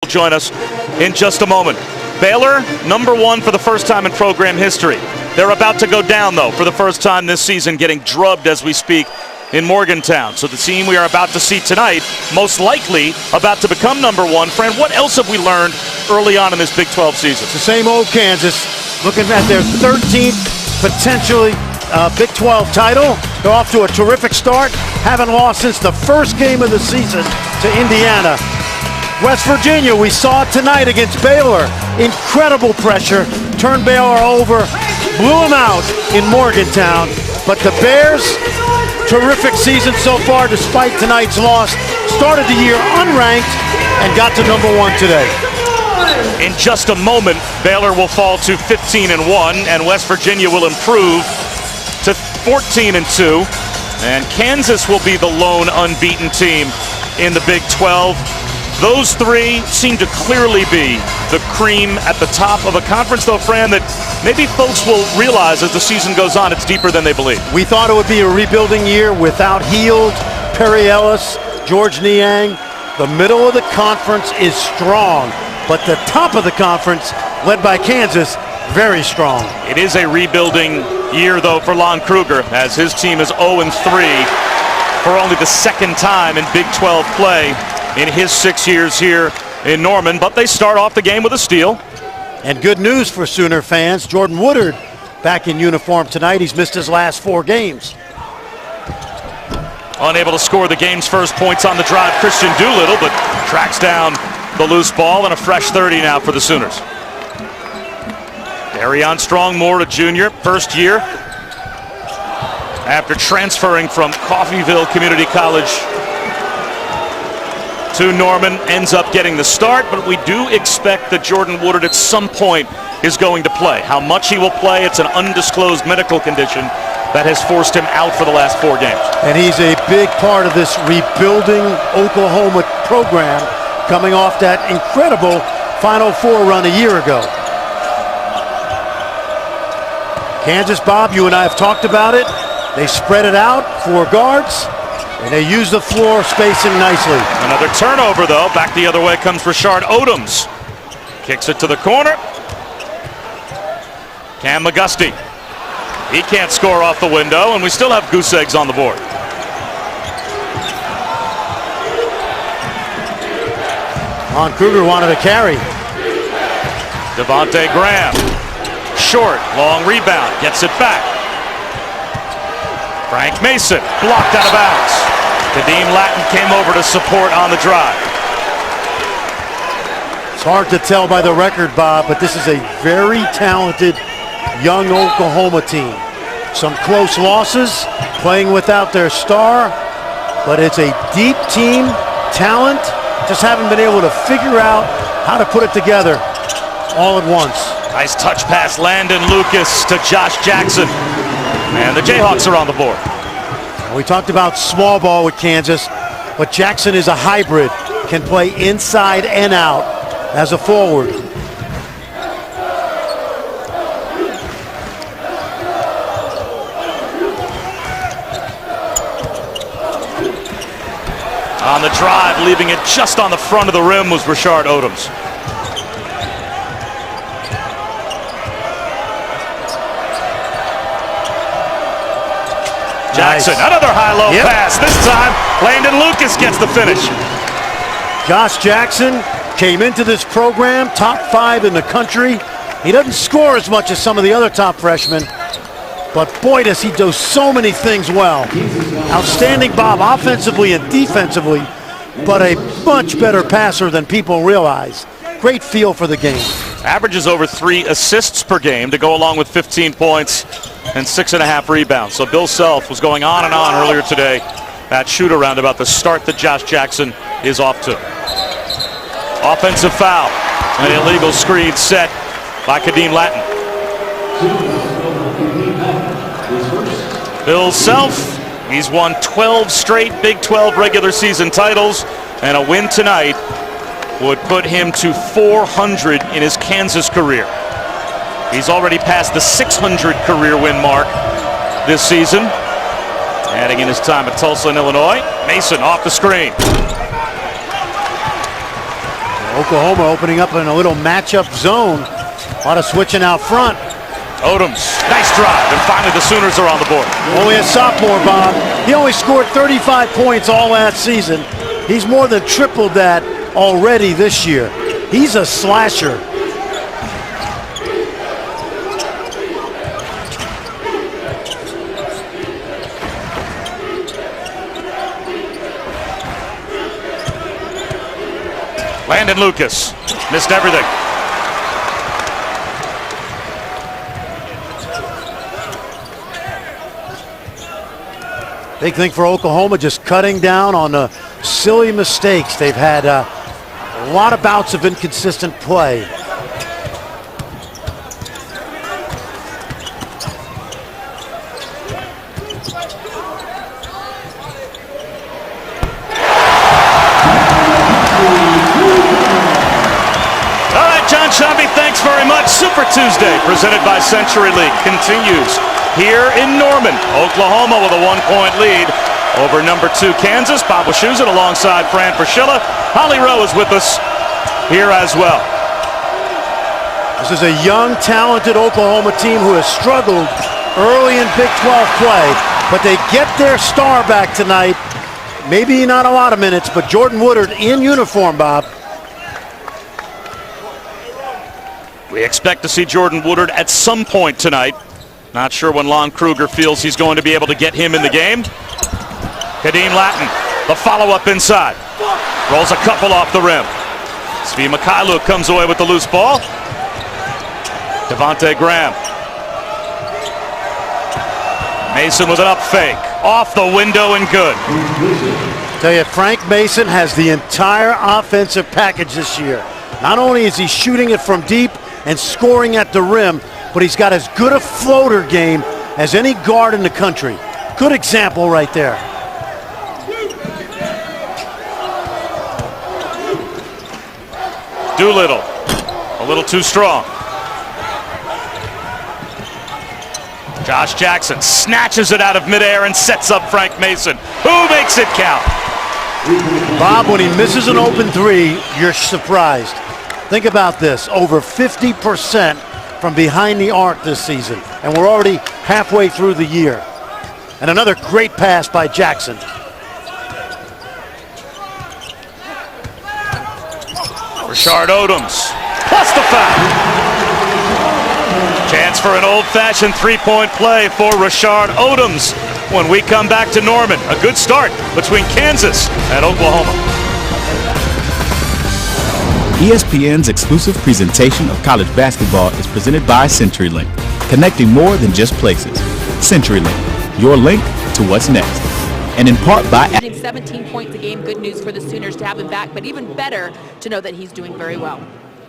join us in just a moment. Baylor, #1 for the first time in program history. They're about to go down, though, for the first time this season, getting drubbed as we speak in Morgantown. So the team we are about to see tonight, most likely about to become #1. Fran, what else have we learned early on in this Big 12 season? It's the same old Kansas, looking at their 13th potentially Big 12 title. They're off to a terrific start, haven't lost since the first game of the season to Indiana. West Virginia, we saw it tonight against Baylor. Incredible pressure, turned Baylor over, blew them out in Morgantown. But the Bears, terrific season so far despite tonight's loss. Started the year unranked and got to #1 today. In just a moment, Baylor will fall to 15-1, and West Virginia will improve to 14-2. And Kansas will be the lone unbeaten team in the Big 12. Those three seem to clearly be the cream at the top of a conference, though, Fran, that maybe folks will realize as the season goes on, it's deeper than they believe. We thought it would be a rebuilding year without Hield, Perry Ellis, George Niang. The middle of the conference is strong, but the top of the conference, led by Kansas, very strong. It is a rebuilding year, though, for Lon Kruger, as his team is 0-3 for only the second time in Big 12 play in his 6 years here in Norman, but they start off the game with a steal. And good news for Sooner fans, Jordan Woodard back in uniform tonight. He's missed his last 4 games. Unable to score the game's first points on the drive, Christian Doolittle, but tracks down the loose ball, and a fresh 30 now for the Sooners. Darion Strongmore, a junior, first year after transferring from Coffeyville Community College to Norman, ends up getting the start, but we do expect that Jordan Woodard at some point is going to play. How much he will play, it's an undisclosed medical condition that has forced him out for the last 4 games. And he's a big part of this rebuilding Oklahoma program, coming off that incredible Final Four run a year ago. Kansas, Bob, you and I have talked about it. They spread it out, 4 guards, and they use the floor spacing nicely. Another turnover, though. Back the other way comes Rashard Odoms. Kicks it to the corner. Cam McGusty. He can't score off the window, and we still have goose eggs on the board. Lon Kruger wanted to carry. Devontae Graham. Short, long rebound, gets it back. Frank Mason, blocked out of bounds. Kadeem Lattin came over to support on the drive. It's hard to tell by the record, Bob, but this is a very talented young Oklahoma team. Some close losses, playing without their star, but it's a deep team, talent, just haven't been able to figure out how to put it together all at once. Nice touch pass, Landon Lucas to Josh Jackson. And the Jayhawks are on the board. We talked about small ball with Kansas, but Jackson is a hybrid, can play inside and out as a forward. On the drive, leaving it just on the front of the rim, was Rashard Odoms. Jackson, nice. Another high-low pass. This time, Landon Lucas gets the finish. Josh Jackson came into this program top 5 in the country. He doesn't score as much as some of the other top freshmen, but boy, does he do so many things well. Outstanding, Bob, offensively and defensively, but a much better passer than people realize. Great feel for the game. Averages over 3 assists per game to go along with 15 points and 6.5 rebounds. So Bill Self was going on and on earlier today at shoot-around about the start that Josh Jackson is off to. Offensive foul. An illegal screen set by Kadeem Lattin. Bill Self, he's won 12 straight Big 12 regular season titles, and a win tonight would put him to 400 in his Kansas career. He's already passed the 600 career win mark this season. Adding in his time at Tulsa and Illinois. Mason off the screen. Oklahoma opening up in a little matchup zone. A lot of switching out front. Odoms, nice drive, and finally the Sooners are on the board. Only a sophomore, Bob. He only scored 35 points all last season. He's more than tripled that already this year. He's a slasher. Landon Lucas missed everything. Big thing for Oklahoma, just cutting down on the silly mistakes. They've had a lot of bouts of inconsistent play. All right, John Shambi, thanks very much. Super Tuesday, presented by Century League, continues here in Norman, Oklahoma, with a 1-point lead over number 2 Kansas. Bob Wischusen alongside Fran Fraschilla. Holly Rowe is with us here as well. This is a young, talented Oklahoma team who has struggled early in Big 12 play, but they get their star back tonight. Maybe not a lot of minutes, but Jordan Woodard in uniform, Bob. We expect to see Jordan Woodard at some point tonight. Not sure when Lon Kruger feels he's going to be able to get him in the game. Kadeem Latin, the follow-up inside. Rolls a couple off the rim. Svi Mykhailiuk comes away with the loose ball. Devontae Graham. Mason with an up fake. Off the window and good. Tell you, Frank Mason has the entire offensive package this year. Not only is he shooting it from deep and scoring at the rim, but he's got as good a floater game as any guard in the country. Good example right there. Doolittle, a little too strong. Josh Jackson snatches it out of midair and sets up Frank Mason, who makes it count. Bob, when he misses an open three, you're surprised. Think about this, over 50% from behind the arc this season, and we're already halfway through the year. And another great pass by Jackson. Rashard Odoms, plus the foul. Chance for an old-fashioned three-point play for Rashard Odoms when we come back to Norman. A good start between Kansas and Oklahoma. ESPN's exclusive presentation of college basketball is presented by CenturyLink, connecting more than just places. CenturyLink, your link to what's next. And in part by 17 points a game. Good news for the Sooners to have him back, but even better to know that he's doing very well.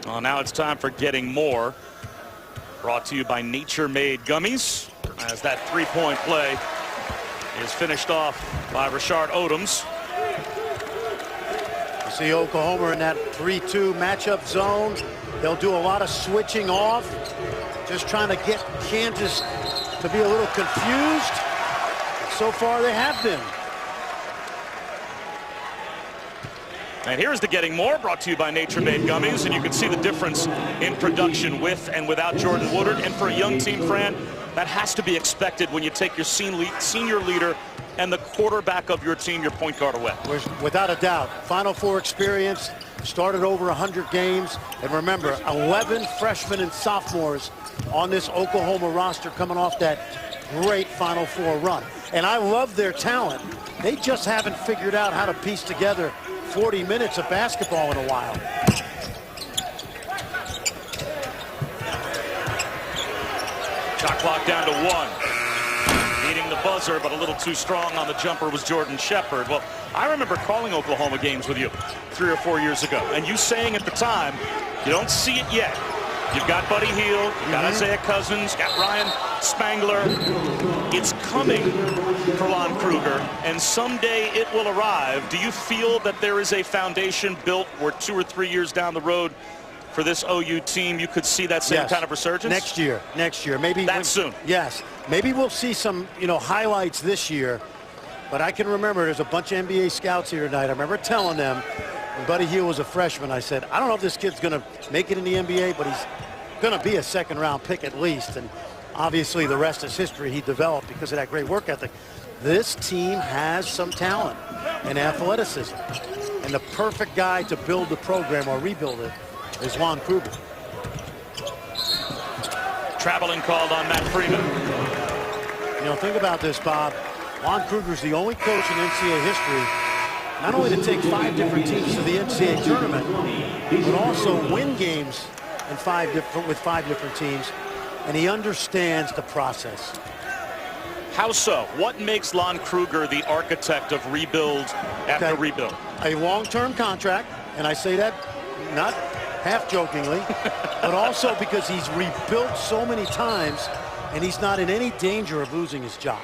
Well, now it's time for Getting More, brought to you by Nature Made Gummies, as that three-point play is finished off by Rashard Odoms. You see Oklahoma in that 3-2 matchup zone. They'll do a lot of switching off, just trying to get Kansas to be a little confused. So far they have been. And here's the Getting More, brought to you by Nature Made Gummies, and you can see the difference in production with and without Jordan Woodard. And for a young team, Fran, that has to be expected when you take your senior leader and the quarterback of your team, your point guard, away. Without a doubt. Final Four experience, started over 100 games. And remember, 11 freshmen and sophomores on this Oklahoma roster coming off that great Final Four run. And I love their talent. They just haven't figured out how to piece together 40 minutes of basketball in a while. Shot clock down to 1. Needing the buzzer, but a little too strong on the jumper was Jordan Shepherd. Well, I remember calling Oklahoma games with you 3 or 4 years ago, and you saying at the time, you don't see it yet. You've got Buddy Hield, you've got Isaiah Cousins, got Ryan Spangler. It's coming for Lon Kruger, and someday it will arrive. Do you feel that there is a foundation built where 2 or 3 years down the road for this OU team, you could see that same kind of resurgence? Next year, maybe that soon. Yes, maybe we'll see some, highlights this year. But I can remember there's a bunch of NBA scouts here tonight. I remember telling them when Buddy Hield was a freshman, I said, I don't know if this kid's going to make it in the NBA, but he's going to be a second-round pick at least. And obviously the rest is history. He developed because of that great work ethic. This team has some talent and athleticism. And the perfect guy to build the program or rebuild it is Lon Kruger. Traveling called on Matt Freeman. You know, think about this, Bob. Lon Kruger's the only coach in NCAA history not only to take 5 different teams to the NCAA tournament, but also win games in 5 different teams, and he understands the process. How so? What makes Lon Kruger the architect of rebuild after rebuild? A long-term contract, and I say that not half-jokingly, but also because he's rebuilt so many times, and he's not in any danger of losing his job.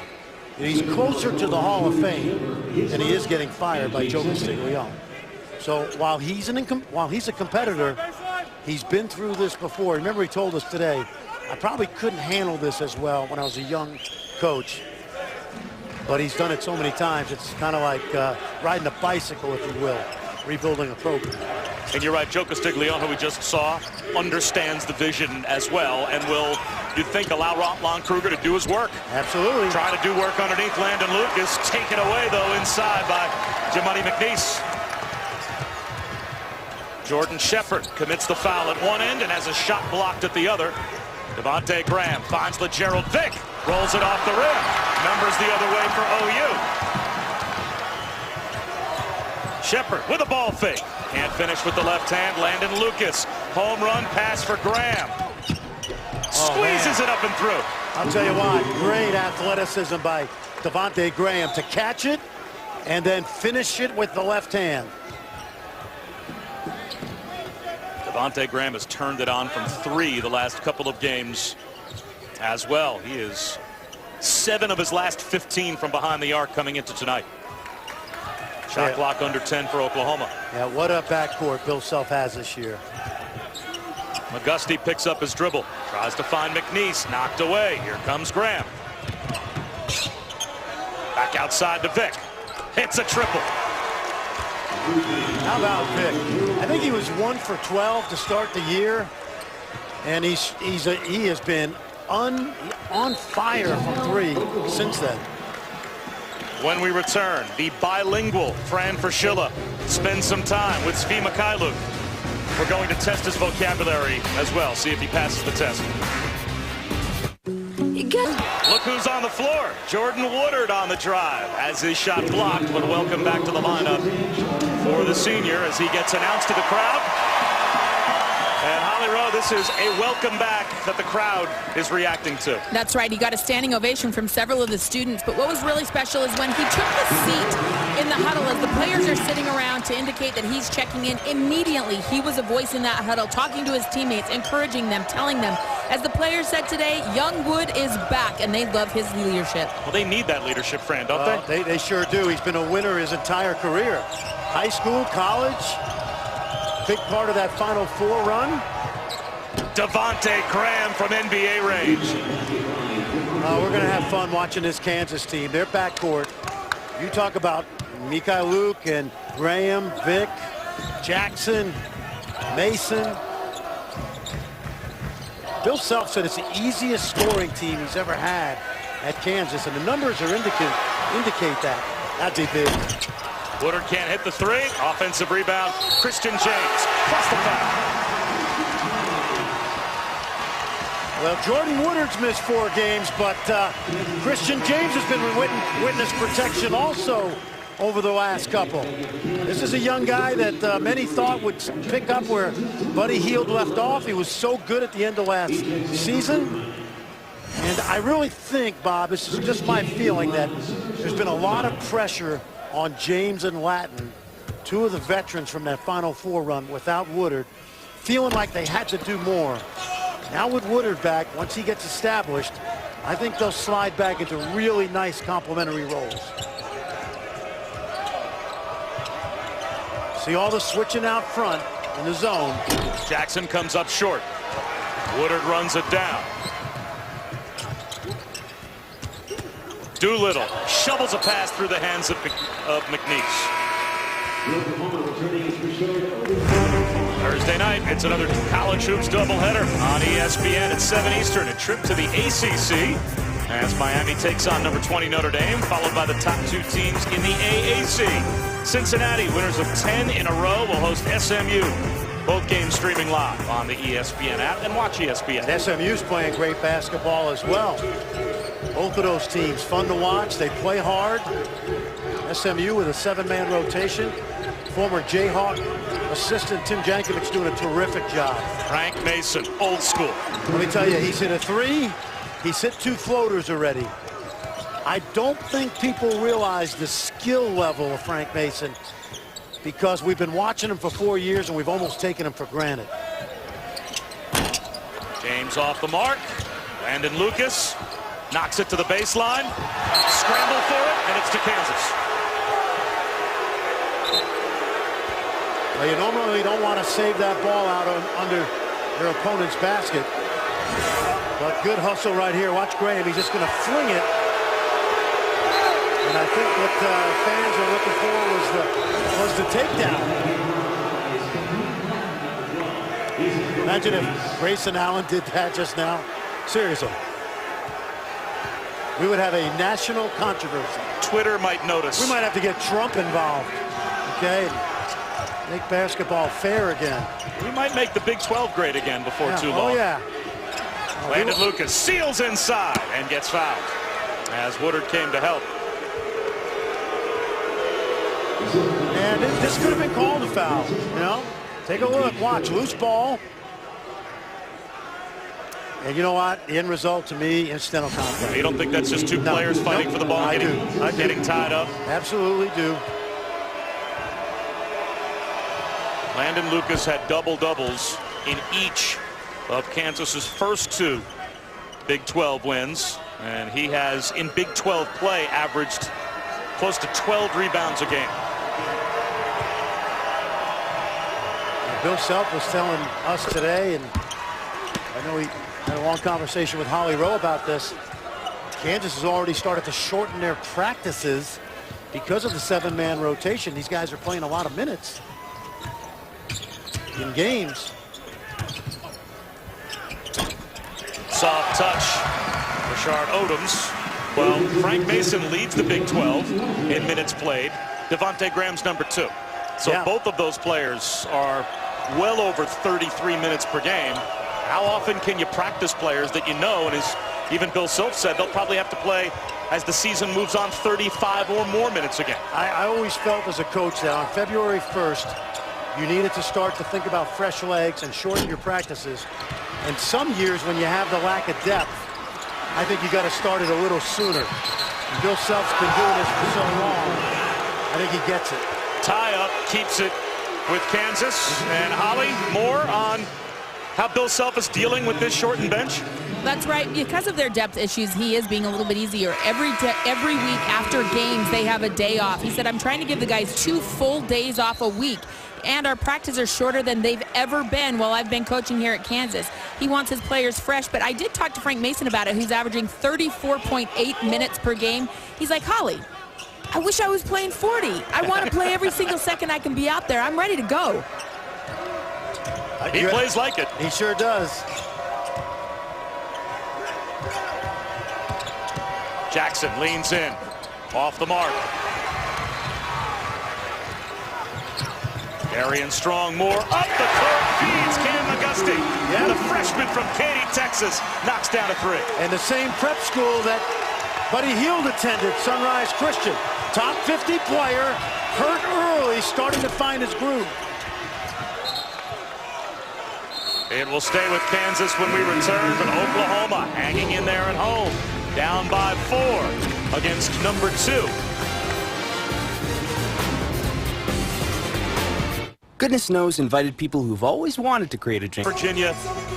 He's closer to the Hall of Fame than he is getting fired by Joe Castiglione. So while he's a competitor, he's been through this before. Remember, he told us today, I probably couldn't handle this as well when I was a young coach, but he's done it so many times. It's kind of like riding a bicycle, if you will, rebuilding a program. And you're right, Joe Castiglione, who we just saw, understands the vision as well and will, you'd think, allow Lon Kruger to do his work. Absolutely. Try to do work underneath Landon Lucas. Taken away, though, inside by Jamani McNeese. Jordan Shepard commits the foul at one end and has a shot blocked at the other. Devontae Graham finds LeGerald Vick. Rolls it off the rim. Numbers the other way for OU. Shepard with a ball fake. Can't finish with the left hand. Landon Lucas. Home run pass for Graham. Squeezes it up and through. I'll tell you what, great athleticism by Devontae Graham to catch it and then finish it with the left hand. Devontae Graham has turned it on from 3 the last couple of games as well. He is 7 of his last 15 from behind the arc coming into tonight. Shot clock under 10 for Oklahoma. Yeah, what a backcourt Bill Self has this year. McGusty picks up his dribble. Tries to find McNeese. Knocked away. Here comes Graham. Back outside to Vick. Hits a triple. How about Vick? I think he was 1 for 12 to start the year, and he has been on fire from 3 since then. When we return, the bilingual Fran Fraschilla spends some time with Svi Mikhailuk. We're going to test his vocabulary as well, see if he passes the test. Look who's on the floor. Jordan Woodard on the drive as his shot blocked, but welcome back to the lineup for the senior as he gets announced to the crowd. And Holly Rowe, this is a welcome back that the crowd is reacting to. That's right. He got a standing ovation from several of the students. But what was really special is when he took the seat in the huddle as the players are sitting around to indicate that he's checking in. Immediately, he was a voice in that huddle, talking to his teammates, encouraging them, telling them. As the players said today, young Wood is back, and they love his leadership. Well, they need that leadership, Fran, don't they? They sure do. He's been a winner his entire career. High school, college, big part of that Final Four run. Devontae Graham from NBA range. We're going to have fun watching this Kansas team. Their backcourt. You talk about Mikhailuk and Graham, Vick, Jackson, Mason. Bill Self said it's the easiest scoring team he's ever had at Kansas, and the numbers are indicate that. That'd be big. Woodard can't hit the 3. Offensive rebound. Christian James plus the foul. Well, Jordan Woodard's missed 4 games, but Christian James has been witness protection also over the last couple. This is a young guy that many thought would pick up where Buddy Hield left off. He was so good at the end of last season. And I really think, Bob, this is just my feeling, that there's been a lot of pressure on James and Latin, 2 of the veterans from that Final Four run without Woodard, feeling like they had to do more. Now with Woodard back, once he gets established, I think they'll slide back into really nice complementary roles. See all the switching out front in the zone. Jackson comes up short. Woodard runs it down. Doolittle shovels a pass through the hands of McNeese. It's another college hoops doubleheader on ESPN at 7 Eastern. A trip to the ACC as Miami takes on number 20 Notre Dame, followed by the top 2 teams in the AAC. Cincinnati, winners of 10 in a row, will host SMU. Both games streaming live on the ESPN app, and watch ESPN. And SMU's playing great basketball as well. Both of those teams fun to watch. They play hard. SMU with a 7-man rotation. Former Jayhawk assistant Tim Jankovic doing a terrific job. Frank Mason, old school. Let me tell you, he's hit a 3. He's hit 2 floaters already. I don't think people realize the skill level of Frank Mason because we've been watching him for 4 years and we've almost taken him for granted. James off the mark. Landon Lucas knocks it to the baseline. Scramble for it, and it's to Kansas. Well, you normally don't want to save that ball out under your opponent's basket. But good hustle right here. Watch Graham. He's just going to fling it. And I think what fans are looking for was the takedown. Imagine if Grayson Allen did that just now. Seriously. We would have a national controversy. Twitter might notice. We might have to get Trump involved. Okay? Make basketball fair again. We might make the Big 12 great again before too long. Oh, yeah. Landon Lucas seals inside and gets fouled as Woodard came to help. And this could have been called a foul. You know? Take a look. Watch. Loose ball. And you know what? The end result to me, incidental contact. You don't think that's just 2 players fighting for the ball, I do. Getting tied up? Absolutely do. Landon Lucas had double-doubles in each of Kansas's first 2 Big 12 wins. And he has, in Big 12 play, averaged close to 12 rebounds a game. Bill Self was telling us today, and I know he had a long conversation with Holly Rowe about this. Kansas has already started to shorten their practices because of the 7-man rotation. These guys are playing a lot of minutes in games. Soft touch. Rashard Odoms. Well, Frank Mason leads the Big 12 in minutes played. Devontae Graham's number 2. So yeah. Both of those players are well over 33 minutes per game. How often can you practice players that you know, and as even Bill Self said, they'll probably have to play as the season moves on 35 or more minutes again. I always felt as a coach that on February 1st, you needed to start to think about fresh legs and shorten your practices. And some years when you have the lack of depth, I think you got to start it a little sooner. And Bill Self's been doing this for so long. I think he gets it. Tie up keeps it with Kansas. And Holly, more on how Bill Self is dealing with this shortened bench? That's right. Because of their depth issues, he is being a little bit easier. Every week after games, they have a day off. He said, I'm trying to give the guys 2 full days off a week. And our practices are shorter than they've ever been while I've been coaching here at Kansas. He wants his players fresh, but I did talk to Frank Mason about it, who's averaging 34.8 minutes per game. He's like, Holly, I wish I was playing 40. I want to play every single second I can be out there. I'm ready to go. He plays like it. He sure does. Jackson leans in, off the mark. Arian Strong, more up the court, feeds Cam Auguste. Yeah. The freshman from Katy, Texas, knocks down a 3. And the same prep school that Buddy Hield attended, Sunrise Christian. Top 50 player, hurt early, starting to find his groove. It will stay with Kansas when we return, but Oklahoma hanging in there at home. Down by 4 against number 2. Goodness Knows invited people who've always wanted to create a drink. Virginia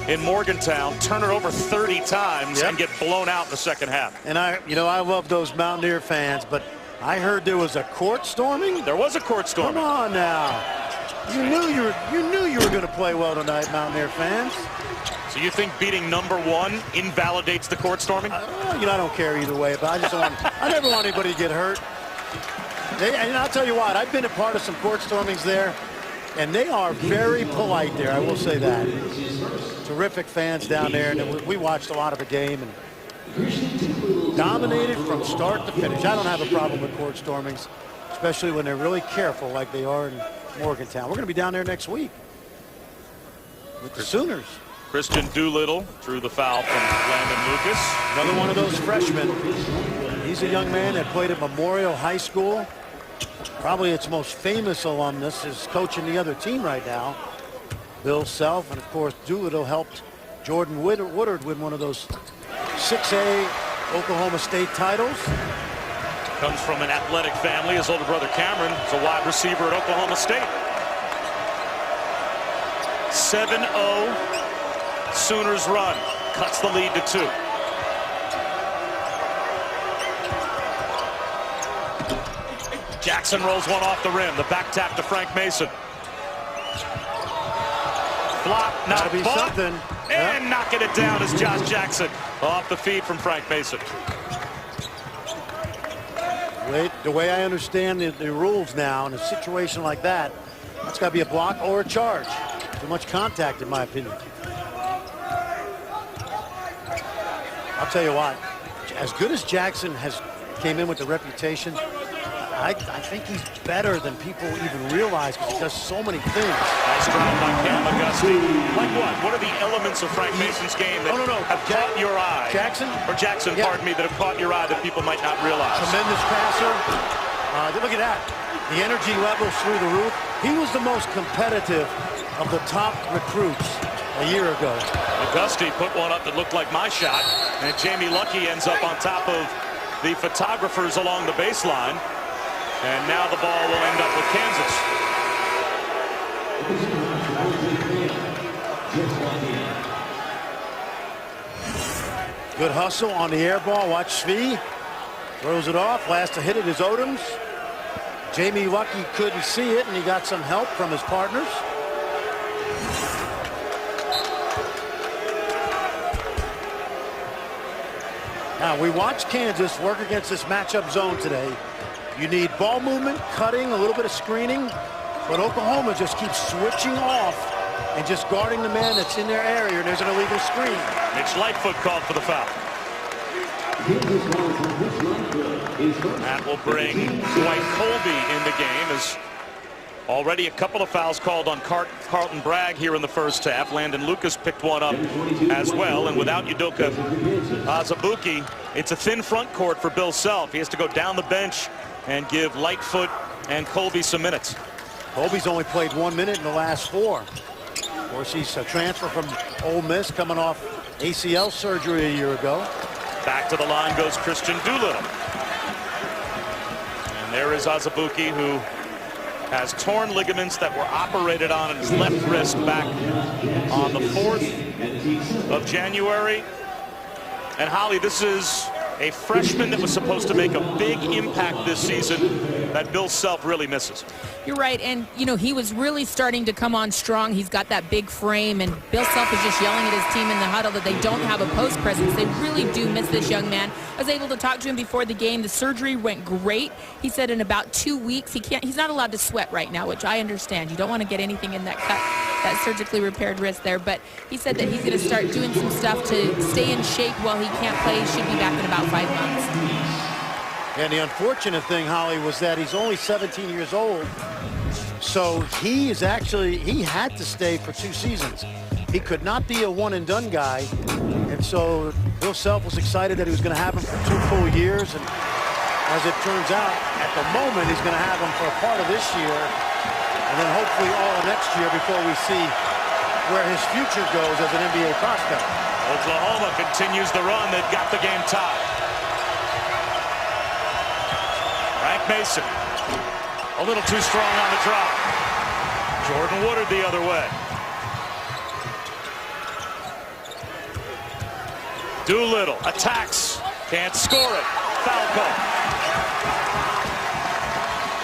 in Morgantown, turn it over 30 times and get blown out in the second half. And I love those Mountaineer fans, but I heard there was a court storming. There was a court storming. Come on now. You knew you were going to play well tonight, Mountaineer fans. So you think beating number 1 invalidates the court storming? I don't care either way, but I just don't want, I never want anybody to get hurt. And I'll tell you what, I've been a part of some court stormings there. And they are very polite there, I will say that. Terrific fans down there, and we watched a lot of the game and dominated from start to finish. I don't have a problem with court stormings, especially when they're really careful like they are in Morgantown. We're going to be down there next week with the Sooners. Christian Doolittle drew the foul from Landon Lucas. Another one of those freshmen. He's a young man that played at Memorial High School. Probably its most famous alumnus is coaching the other team right now, Bill Self. And of course, Doolittle helped Jordan Woodard win one of those 6A Oklahoma State titles. Comes from an athletic family. His older brother Cameron is a wide receiver at Oklahoma State. 7-0 Sooners run. Cuts the lead to 2. Jackson rolls one off the rim. The back tap to Frank Mason. Flop, not be bought, something. And knocking it down is Josh Jackson off the feed from Frank Mason. The way I understand the rules now in a situation like that, that's got to be a block or a charge. Too much contact, in my opinion. I'll tell you what, as good as Jackson came in with the reputation, I think he's better than people even realize because he does so many things. Nice drop by Cam Auguste. Like what? What are the elements of Frank Mason's game that have caught your eye? Jackson? Or Jackson, pardon me, that have caught your eye that people might not realize. Tremendous passer. Look at that. The energy levels through the roof. He was the most competitive of the top recruits a year ago. Auguste put one up that looked like my shot, and Jamie Lucky ends up on top of the photographers along the baseline. And now the ball will end up with Kansas. Good hustle on the air ball. Watch Svi. Throws it off. Last to hit it is Odoms. Jamie Lucky couldn't see it, and he got some help from his partners. Now, we watched Kansas work against this matchup zone today. You need ball movement, cutting, a little bit of screening, but Oklahoma just keeps switching off and just guarding the man that's in their area, and there's an illegal screen. Mitch Lightfoot called for the foul. That will bring Dwight Colby in the game as already a couple of fouls called on Carlton Bragg here in the first half. Landon Lucas picked one up as well, and without Udoka Azubuike, it's a thin front court for Bill Self. He has to go down the bench and give Lightfoot and Colby some minutes. Colby's only played 1 minute in the last 4. Of course, he's a transfer from Ole Miss, coming off ACL surgery a year ago. Back to the line goes Christian Doolittle. And there is Azubuike, who has torn ligaments that were operated on his left wrist back on the 4th of January. And Holly, this is a freshman that was supposed to make a big impact this season that Bill Self really misses. You're right, and you know, he was really starting to come on strong. He's got that big frame, and Bill Self is just yelling at his team in the huddle that they don't have a post presence. They really do miss this young man. I was able to talk to him before the game. The surgery went great. He said in about 2 weeks he's not allowed to sweat right now, which I understand. You don't want to get anything in that cut, that surgically repaired wrist there, but he said that he's going to start doing some stuff to stay in shape while he can't play. He should be back in about 5 months. And the unfortunate thing, Holly, was that he's only 17 years old. So he had to stay for 2 seasons. He could not be a one-and-done guy. And so Bill Self was excited that he was going to have him for 2 full years. And as it turns out, at the moment, he's going to have him for a part of this year. And then hopefully all of next year before we see where his future goes as an NBA prospect. Oklahoma continues the run that got the game tied. Frank Mason, a little too strong on the drop. Jordan Woodard the other way. Doolittle attacks, can't score it. Foul call.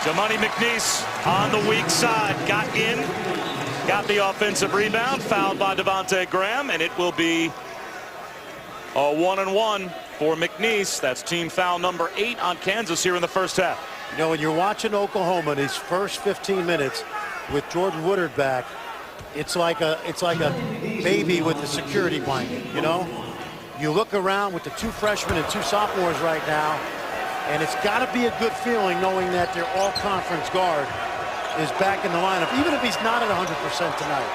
Jamani McNeese on the weak side, got in, got the offensive rebound, fouled by Devontae Graham, and it will be a 1-and-1 for McNeese. That's team foul number 8 on Kansas here in the first half. You know, when you're watching Oklahoma these first 15 minutes, with Jordan Woodard back, it's like a baby with a security blanket, you know? You look around with the 2 freshmen and 2 sophomores right now, and it's got to be a good feeling knowing that their all-conference guard is back in the lineup, even if he's not at 100% tonight.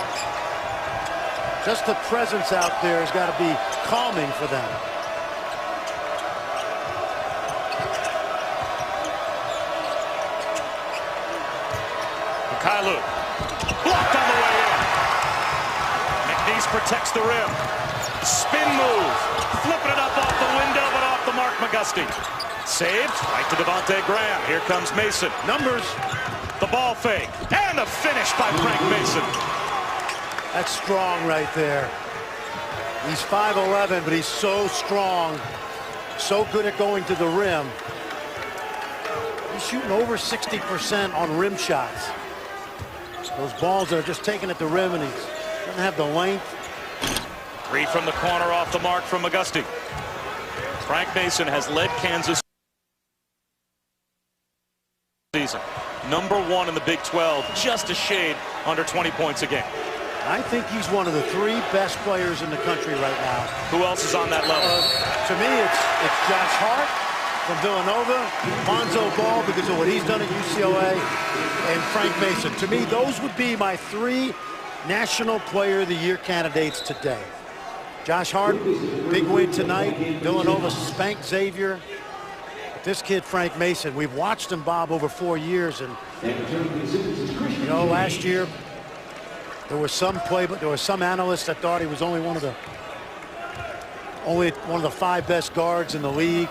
Just the presence out there has got to be calming for them. Kylu, blocked on the way in. McNeese protects the rim. Spin move, flipping it up off the window, but off the mark. McGusty saved, right to Devontae Graham. Here comes Mason. Numbers. The ball fake, and a finish by Frank Mason. That's strong right there. He's 5'11", but he's so strong, so good at going to the rim. He's shooting over 60% on rim shots. Those balls that are just taken at the rim, and he doesn't have the length. 3 from the corner off the mark from McGusty. Frank Mason has led Kansas season. #1 in the Big 12, just a shade under 20 points a game. I think he's one of the 3 best players in the country right now. Who else is on that level? To me, it's Josh Hart from Villanova, Lonzo Ball because of what he's done at UCLA, and Frank Mason. To me, those would be my 3 National Player of the Year candidates today. Josh Hart, big win tonight. Villanova spanked Xavier. But this kid, Frank Mason, we've watched him, Bob, over 4 years, and you know, last year there was some analysts that thought he was only one of the 5 best guards in the league.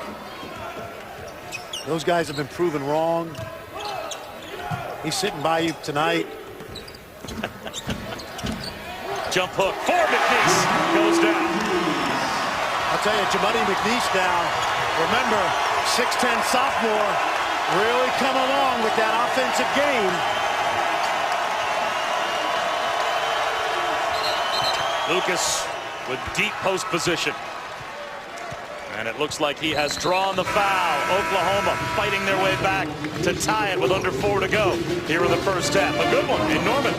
Those guys have been proven wrong. He's sitting by you tonight. Jump hook for McNeese, goes down. I'll tell you, Jamani McNeese now, remember, 6'10" sophomore, really come along with that offensive game. Lucas with deep post position. And it looks like he has drawn the foul. Oklahoma fighting their way back to tie it with under 4 to go here in the first half. A good one in Norman.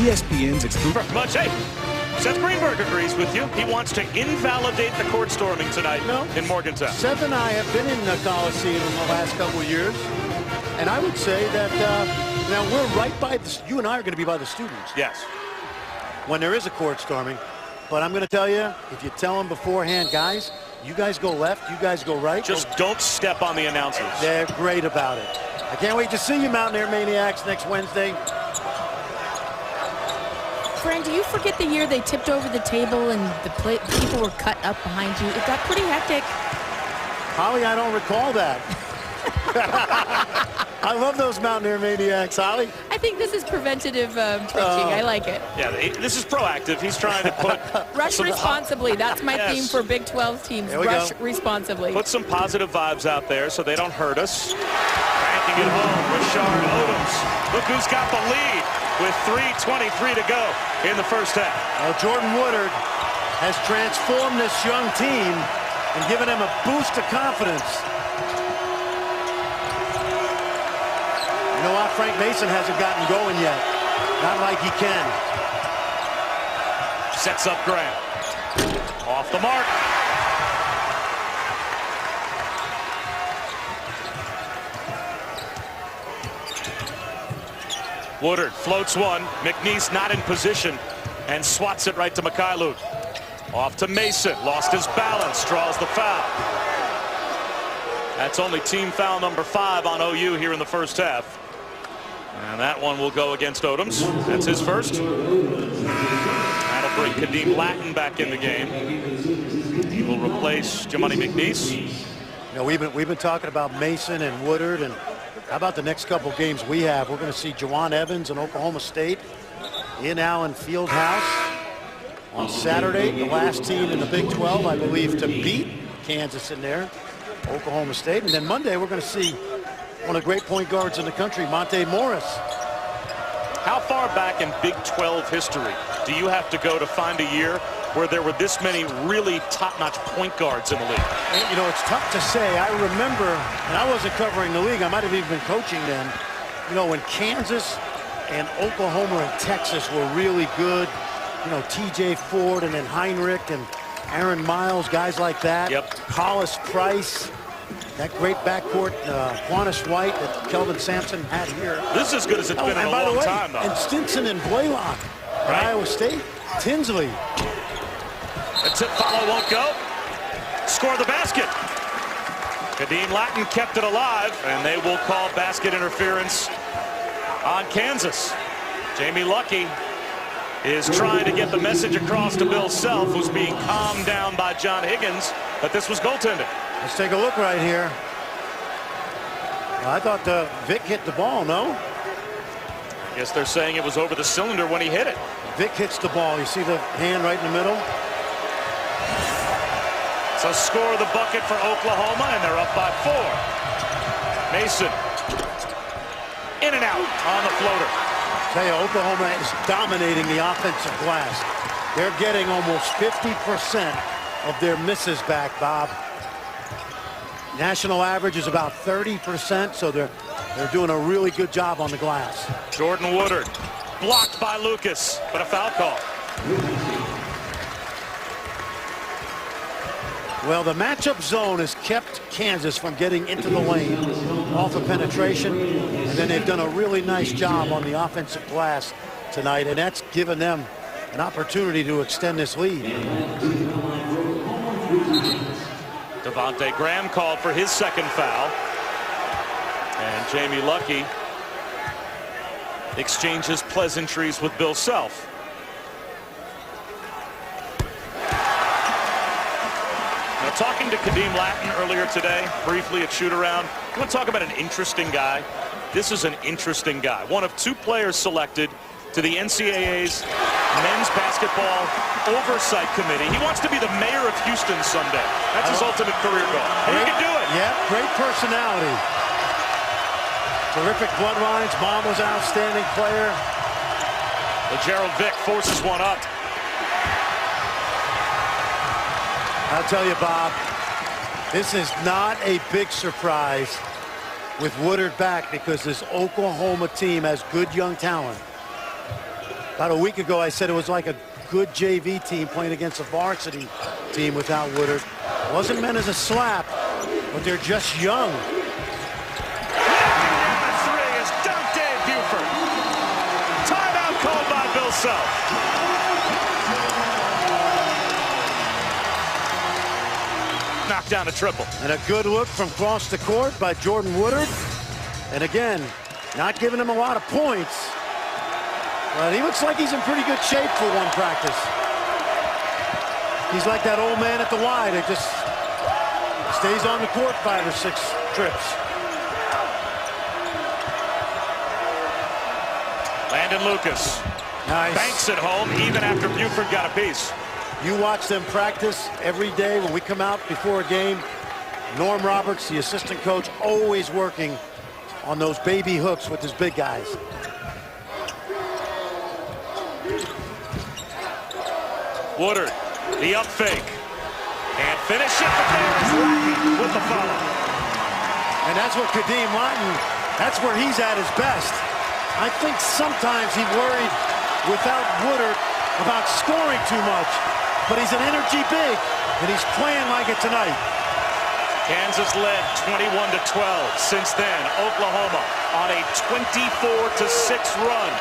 ESPN's exclusive. Much, hey, Seth Greenberg agrees with you. He wants to invalidate the court storming tonight in Morgantown. Seth and I have been in the Coliseum in the last couple of years, and I would say that now we're right by the, you and I are going to be by the students. Yes. When there is a court storming. But I'm going to tell you, if you tell them beforehand, guys, you guys go left, you guys go right. Just don't step on the announcers. They're great about it. I can't wait to see you, Mountaineer Maniacs, next Wednesday. Frank, do you forget the year they tipped over the table and the people were cut up behind you? It got pretty hectic. Holly, I don't recall that. I love those Mountaineer Maniacs, Holly. I think this is preventative preaching. I like it. Yeah, this is proactive. He's trying to put... Rush responsibly. That's my theme for Big 12 teams. Rush responsibly. Put some positive vibes out there so they don't hurt us. Cranking it home, Rashard Odoms. Look who's got the lead with 3:23 to go in the first half. Well, Jordan Woodard has transformed this young team and given them a boost of confidence. You know what? Frank Mason hasn't gotten going yet. Not like he can. Sets up Graham. Off the mark. Woodard floats one. McNeese not in position and swats it right to Mikhailuk. Off to Mason. Lost his balance. Draws the foul. That's only team foul number 5 on OU here in the first half. And that one will go against Odoms. That's his first. That'll bring Kadeem Lattin back in the game. He will replace Jamani McNeese. You know, we've been talking about Mason and Woodard, and how about the next couple games we have? We're going to see Juwan Evans and Oklahoma State in Allen Fieldhouse on Saturday. The last team in the Big 12, I believe, to beat Kansas in there, Oklahoma State. And then Monday we're going to see one of the great point guards in the country, Monte Morris. How far back in Big 12 history do you have to go to find a year where there were this many really top-notch point guards in the league? And, you know, it's tough to say. I remember, and I wasn't covering the league, I might have even been coaching then, You know, when Kansas and Oklahoma and Texas were really good, you know, TJ Ford and then Heinrich and Aaron Miles, guys like that. Yep. Hollis Price, that great backcourt, Quantis White that Kelvin Sampson had here. This is as good as it's been in a by the long way, time, though. and Stinson and Blaylock at Iowa State. Tinsley. The tip follow won't go. Score the basket. Kadeem Latin kept it alive, and they will call basket interference on Kansas. Jamie Luckey is trying to get the message across to Bill Self, who's being calmed down by John Higgins, that this was goaltending. Let's take a look right here. Well, I thought Vic hit the ball, no? I guess they're saying it was over the cylinder when he hit it. Vic hits the ball. You see the hand right in the middle? So score the bucket for Oklahoma, and they're up by 4. Mason. In and out on the floater. Tell you, Oklahoma is dominating the offensive glass. They're getting almost 50% of their misses back, Bob. National average is about 30%, so they're doing a really good job on the glass. Jordan Woodard blocked by Lucas, but a foul call. Well, the matchup zone has kept Kansas from getting into the lane off of penetration, and then they've done a really nice job on the offensive glass tonight, and that's given them an opportunity to extend this lead. Devontae Graham called for his second foul, and Jamie Luckey exchanges pleasantries with Bill Self. Talking to Kadeem Latin earlier today, briefly at shoot-around. You want to talk about an interesting guy? This is an interesting guy. One of 2 players selected to the NCAA's Men's Basketball Oversight Committee. He wants to be the mayor of Houston someday. That's his ultimate career goal. And he can do it. Yeah, great personality. Terrific bloodlines. Mom was an outstanding player. Gerald Vick forces one up. I'll tell you, Bob, this is not a big surprise with Woodard back because this Oklahoma team has good young talent. About a week ago, I said it was like a good JV team playing against a varsity team without Woodard. Wasn't meant as a slap, but they're just young. Knocking down the 3 is Dave Buford. Timeout called by Bill Self. Knocked down a triple. And a good look from across the court by Jordan Woodard. And again, not giving him a lot of points. But he looks like he's in pretty good shape for one practice. He's like that old man at the Y that just stays on the court 5 or 6 trips. Landon Lucas. Nice. Banks at home even after Buford got a piece. You watch them practice every day when we come out before a game. Norm Roberts, the assistant coach, always working on those baby hooks with his big guys. Woodard, the up fake. Can't finish it, but there is Latin with the follow. And that's what Kadeem Latin, that's where he's at his best. I think sometimes he worried without Woodard about scoring too much. But he's an energy big, and he's playing like it tonight. Kansas led 21-12. Since then, Oklahoma on a 24-6 run.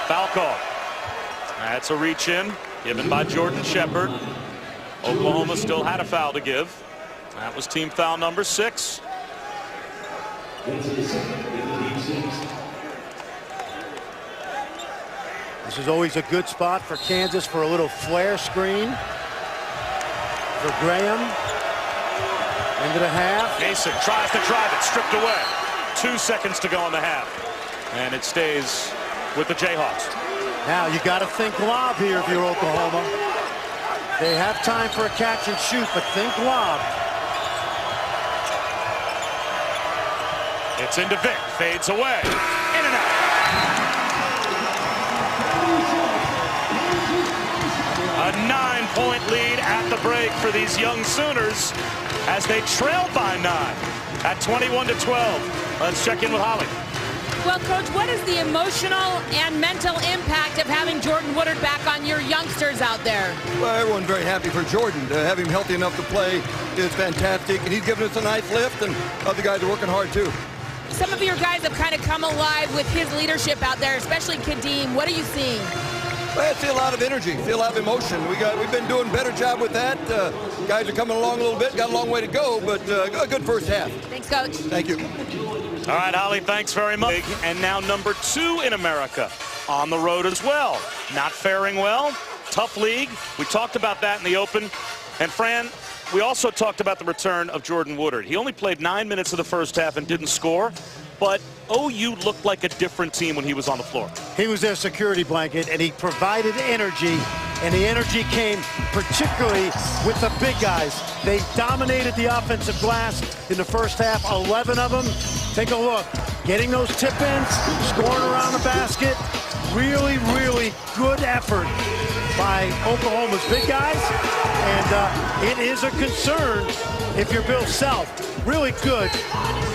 Foul call. That's a reach in, given by Jordan Shepard. Oklahoma still had a foul to give. That was team foul number 6. This is always a good spot for Kansas for a little flare screen for Graham. Into the half. Mason tries to drive it, stripped away. 2 seconds to go in the half. And it stays with the Jayhawks. Now you got to think lob here if you're Oklahoma. They have time for a catch and shoot, but think lob. It's into Vic, fades away. In and out. A 9-point lead at the break for these young Sooners. as they trail by 9 at 21-12. Let's check in with Holly. Well, Coach, what is the emotional and mental impact of having Jordan Woodard back on your youngsters out there? Well, everyone's very happy for Jordan. To have him healthy enough to play is fantastic, and he's given us a nice lift, and other guys are working hard too. Some of your guys have kind of come alive with his leadership out there, especially Kadeem. What are you seeing? Well, I see a lot of energy, see a lot of emotion. We've been doing a better job with that. Guys are coming along a little bit, got a long way to go, but a good first half. Thanks, Coach. Thank you. All right, Holly, thanks very much. And now number 2 in America on the road as well. Not faring well. Tough league. We talked about that in the Open. And Fran, we also talked about the return of Jordan Woodard. He only played 9 minutes of the first half and didn't score, but OU looked like a different team when he was on the floor. He was their security blanket, and he provided energy, and the energy came particularly with the big guys. They dominated the offensive glass in the first half, 11 of them. Take a look, getting those tip-ins, scoring around the basket. Really, really good effort by Oklahoma's big guys, and it is a concern if you're Bill Self. Really good.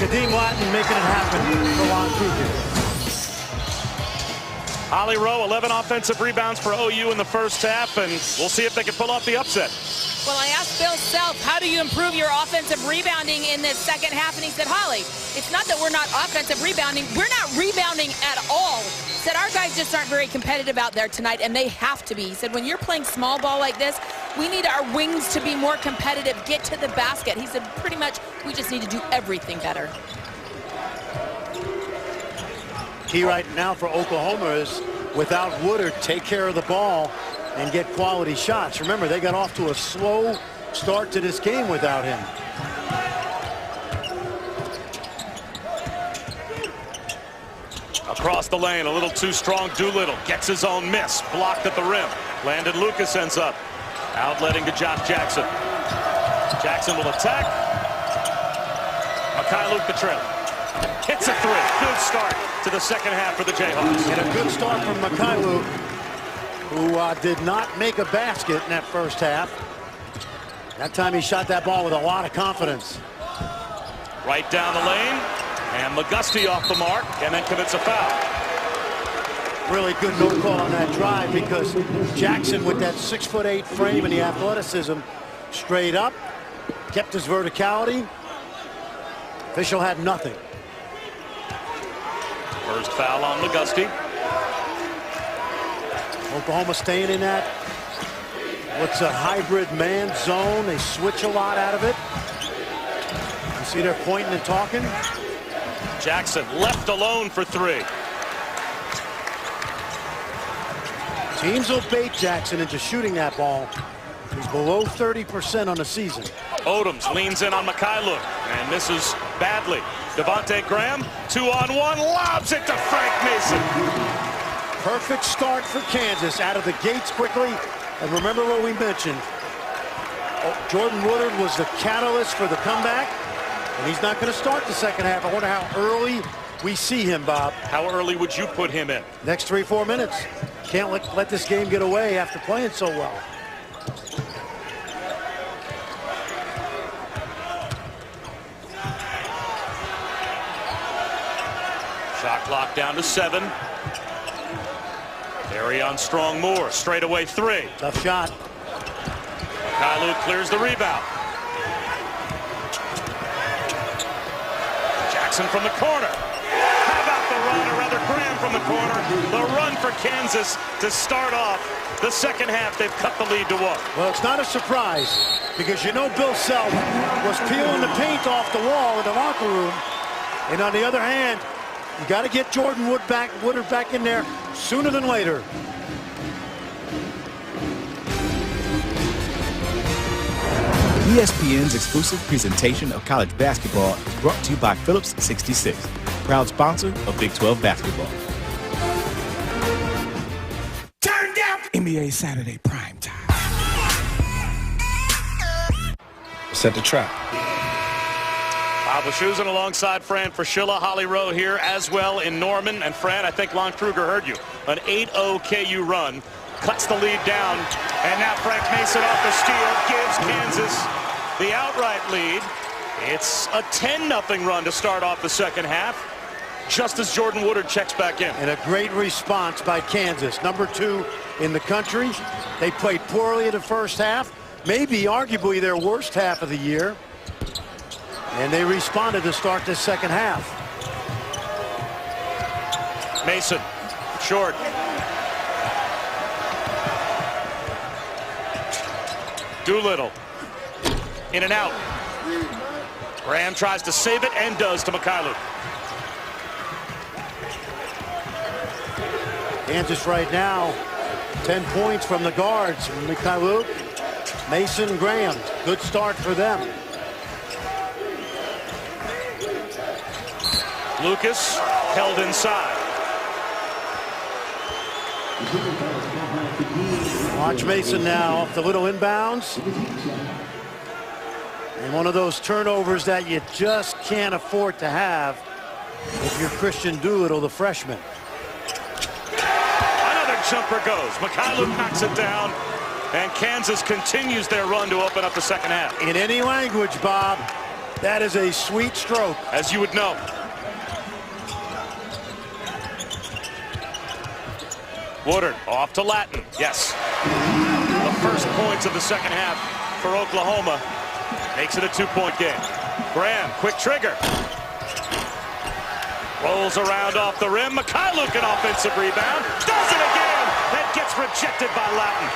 Kadeem Latin making it happen for Lon Kruger. Holly Rowe, 11 offensive rebounds for OU in the first half, and we'll see if they can pull off the upset. Well, I asked Bill Self, how do you improve your offensive rebounding in this second half? And he said, Holly, it's not that we're not offensive rebounding. We're not rebounding at all. He said, our guys just aren't very competitive out there tonight, and they have to be. He said, when you're playing small ball like this, we need our wings to be more competitive, get to the basket. He said, pretty much, we just need to do everything better. Key right now for Oklahoma is, without Woodard, take care of the ball and get quality shots. Remember, they got off to a slow start to this game without him. Across the lane, a little too strong. Doolittle gets his own miss. Blocked at the rim. Landon Lucas ends up outletting to Josh Jackson. Jackson will attack. Luke the trail. Hits a 3. Good start to the second half for the Jayhawks. And a good start from Luke, who did not make a basket in that first half. That time he shot that ball with a lot of confidence. Right down the lane, and McGusty off the mark, and then commits a foul. Really good no call on that drive, because Jackson, with that 6'8" frame and the athleticism, straight up, kept his verticality. Official had nothing. First foul on McGusty. Oklahoma staying in that what's a hybrid man zone. They switch a lot out of it. You see they're pointing and talking. Jackson left alone for 3. Teams will bait Jackson into shooting that ball. He's below 30% on the season. Odoms leans in on Mikhailuk and misses badly. Devontae Graham, 2-on-1, lobs it to Frank Mason. Perfect start for Kansas out of the gates quickly. And remember what we mentioned. Jordan Woodard was the catalyst for the comeback. And he's not going to start the second half. I wonder how early we see him, Bob. How early would you put him in? Next 3-4 minutes. Can't let this game get away after playing so well. Shot clock down to 7. Arion Strong-Moore, straightaway 3. Tough shot. Kyluk clears the rebound. Jackson from the corner. How about the run, or rather Graham from the corner. The run for Kansas to start off the second half. They've cut the lead to 1. Well, it's not a surprise, because you know Bill Self was peeling the paint off the wall in the locker room. And on the other hand, you got to get Jordan Woodard back in there sooner than later. ESPN's exclusive presentation of college basketball is brought to you by Phillips 66, proud sponsor of Big 12 basketball. Turn down NBA Saturday prime time. Set the trap. Bob Wischusen alongside Fran Fraschilla. Holly Rowe here as well in Norman. And Fran, I think Lon Kruger heard you. An 8-0 KU run. Cuts the lead down. And now Frank Mason off the steal. Gives Kansas the outright lead. It's a 10-0 run to start off the second half, just as Jordan Woodard checks back in. And a great response by Kansas, number 2 in the country. They played poorly in the first half, maybe arguably their worst half of the year. And they responded to start this second half. Mason, short. Doolittle, in and out. Graham tries to save it and does to Mikhailuk. Kansas right now, 10 points from the guards. Mikhailuk, Mason, Graham. Good start for them. Lucas held inside. Watch Mason now off the little inbounds. And one of those turnovers that you just can't afford to have if you're Christian Doolittle, the freshman. Another jumper goes. Mikhailuk knocks it down, and Kansas continues their run to open up the second half. In any language, Bob, that is a sweet stroke. As you would know. Woodard off to Latin. Yes. The first points of the second half for Oklahoma. Makes it a 2-point game. Graham, quick trigger. Rolls around off the rim. Mikhailuk, an offensive rebound. Does it again. That gets rejected by Latin.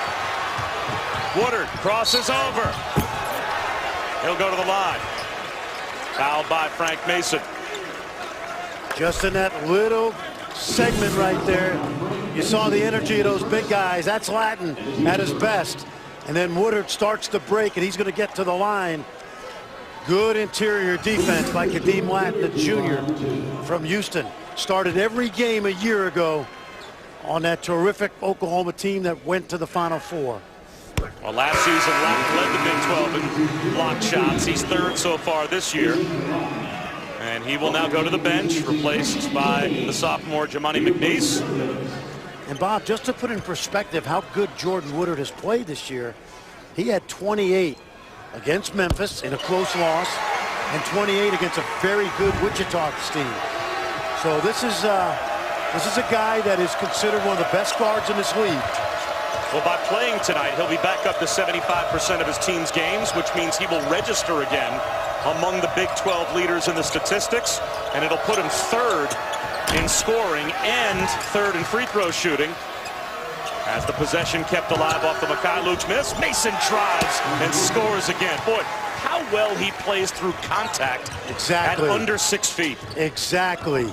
Woodard crosses over. He'll go to the line. Fouled by Frank Mason. Just in that little segment right there, you saw the energy of those big guys. That's Latin at his best. And then Woodard starts to break, and he's going to get to the line. Good interior defense by Kadeem Latin, the junior from Houston. Started every game a year ago on that terrific Oklahoma team that went to the Final Four. Well, last season, Latin led the Big 12 in block shots. He's third so far this year. And he will now go to the bench, replaced by the sophomore Jimani McNeese. And Bob, just to put in perspective how good Jordan Woodard has played this year, he had 28 against Memphis in a close loss and 28 against a very good Wichita team. So this is a guy that is considered one of the best guards in this league. Well, by playing tonight, he'll be back up to 75% of his team's games, which means he will register again among the Big 12 leaders in the statistics, and it'll put him third in scoring and third in free throw shooting. As the possession kept alive off the Mikhailuk miss, Mason drives and scores again. Boy, how well he plays through contact. Exactly. At under 6 feet. Exactly.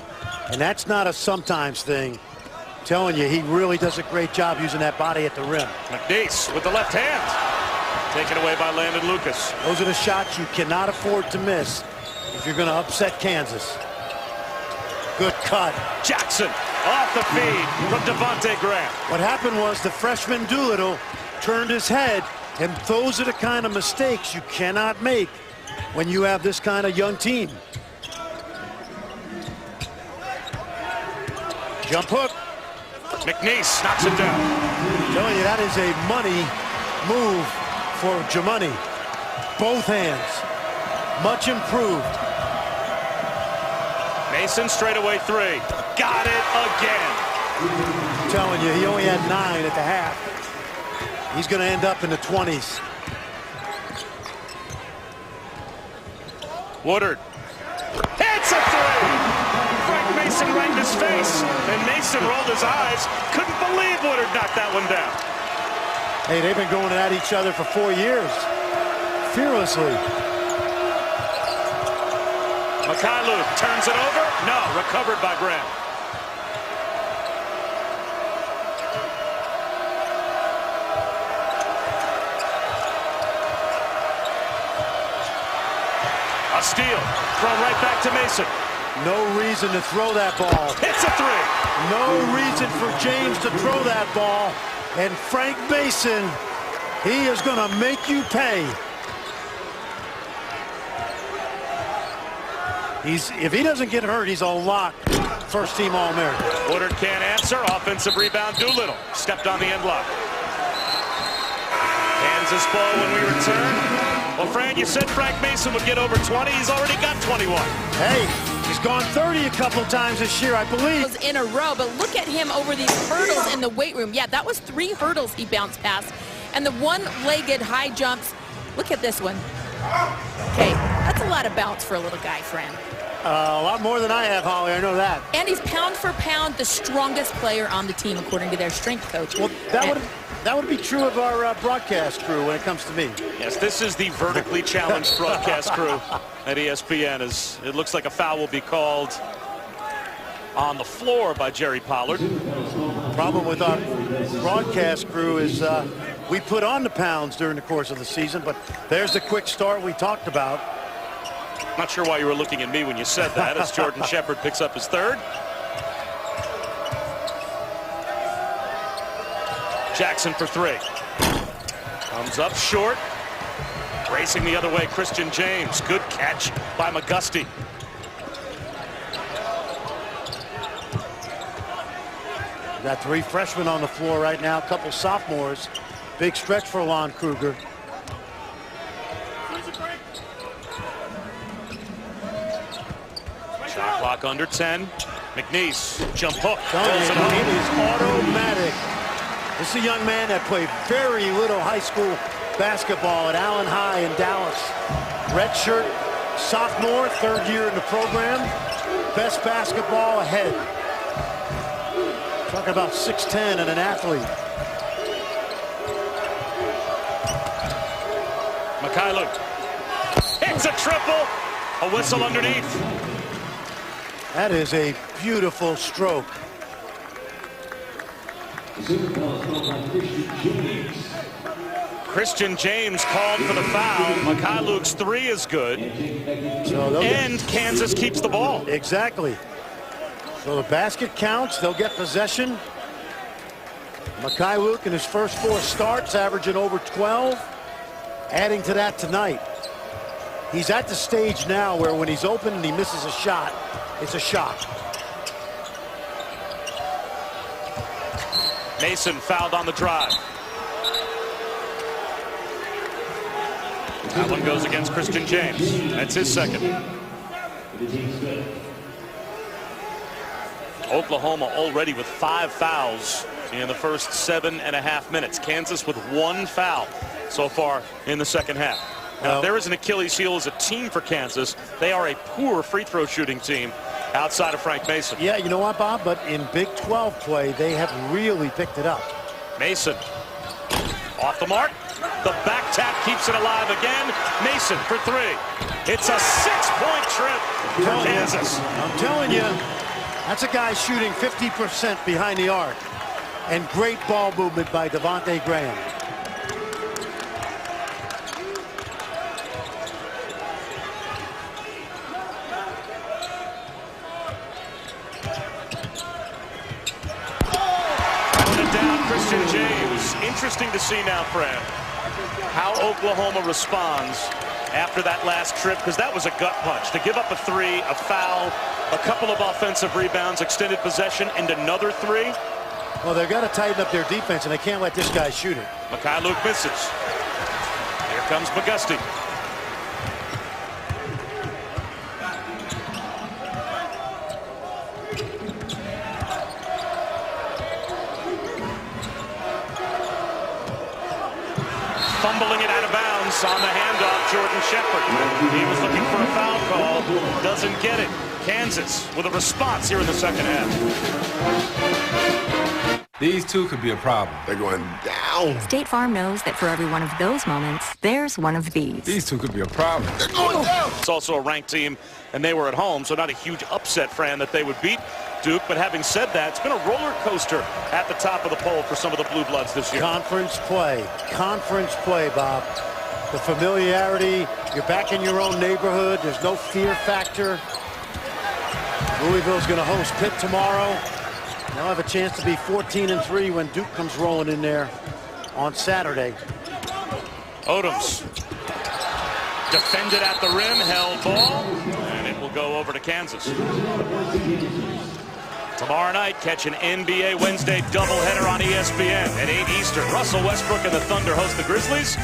And that's not a sometimes thing. I'm telling you, he really does a great job using that body at the rim. McNeese with the left hand. Taken away by Landon Lucas. Those are the shots you cannot afford to miss if you're going to upset Kansas. Good cut. Jackson off the feed from Devontae Graham. What happened was the freshman Doolittle turned his head, and those are the kind of mistakes you cannot make when you have this kind of young team. Jump hook. McNeese knocks it down. I'm telling you, that is a money move for Jimani. Both hands. Much improved. Mason straightaway three. Got it again. I'm telling you, he only had 9 at the half. He's going to end up in the 20s. Woodard. Hits a three. Frank Mason right in his face. And Mason rolled his eyes. Couldn't believe Woodard knocked that one down. Hey, they've been going at each other for 4 years. Fearlessly. Mikhailuk turns it over. No, recovered by Graham. A steal. Thrown right back to Mason. No reason to throw that ball. Hits a three. No reason for James to throw that ball. And Frank Mason, he is going to make you pay. If he doesn't get hurt, he's a lock. First team All-American. Woodard can't answer. Offensive rebound, Doolittle. Stepped on the end block. Kansas ball when we return. Well, Fran, you said Frank Mason would get over 20. He's already got 21. Hey, he's gone 30 a couple times this year, I believe. In a row, but look at him over these hurdles in the weight room. Yeah, that was 3 hurdles he bounced past. And the one-legged high jumps, look at this one. Okay, that's a lot of bounce for a little guy, Fran. A lot more than I have, Holly, I know that. And he's pound for pound the strongest player on the team, according to their strength coach. Well, that would be true of our broadcast crew when it comes to me. Yes, this is the vertically challenged broadcast crew at ESPN. As it looks like a foul will be called on the floor by Jerry Pollard. Problem with our broadcast crew is we put on the pounds during the course of the season, but there's the quick start we talked about. Not sure why you were looking at me when you said that, as Jordan Shepard picks up his 3rd. Jackson for 3. Comes up short. Racing the other way, Christian James. Good catch by McGusty. We've got 3 freshmen on the floor right now, a couple sophomores. Big stretch for Lon Kruger. Shot clock under 10. McNeese, jump hook. It is automatic. This is a young man that played very little high school basketball at Allen High in Dallas. Redshirt sophomore, 3rd year in the program. Best basketball ahead. Talking about 6'10" and an athlete. Mikhailuk. It's a triple. A whistle underneath. That is a beautiful stroke. Christian James called for the foul. Mikhailuk's 3 is good. And Kansas keeps the ball. Exactly. So the basket counts. They'll get possession. Mikhailuk in his first 4 starts averaging over 12. Adding to that tonight. He's at the stage now where when he's open and he misses a shot, it's a shot. Mason fouled on the drive. That one goes against Christian James. That's his 2nd. Oklahoma already with 5 fouls in the first 7.5 minutes. Kansas with 1 foul so far in the 2nd half. Now, there is an Achilles heel as a team for Kansas. They are a poor free throw shooting team outside of Frank Mason. Yeah, you know what, Bob? But in Big 12 play, they have really picked it up. Mason off the mark. The back tap keeps it alive again. Mason for 3. It's a 6-point trip for Kansas. I'm telling you, that's a guy shooting 50% behind the arc. And great ball movement by Devontae Graham. Christian James. Interesting to see now, Fran, how Oklahoma responds after that last trip, because that was a gut punch. To give up a 3, a foul, a couple of offensive rebounds, extended possession, and another 3. Well, they've got to tighten up their defense, and they can't let this guy shoot it. Mikhailuk misses. Here comes McGusty. Fumbling it out of bounds on the handoff, Jordan Shepard. He was looking for a foul call, doesn't get it. Kansas with a response here in the 2nd half. These 2 could be a problem. They're going down. State Farm knows that for every one of those moments, there's one of these. These 2 could be a problem. They're going down. It's also a ranked team, and they were at home, so not a huge upset, Fran, that they would beat Duke. But having said that, it's been a roller coaster at the top of the poll for some of the Blue Bloods this year. Conference play, Bob. The familiarity, you're back in your own neighborhood. There's no fear factor. Louisville's going to host Pitt tomorrow. They'll have a chance to be 14-3 when Duke comes rolling in there on Saturday. Odoms defended at the rim, held ball, and it will go over to Kansas. Tomorrow night, catch an NBA Wednesday doubleheader on ESPN at 8 Eastern. Russell Westbrook and the Thunder host the Grizzlies.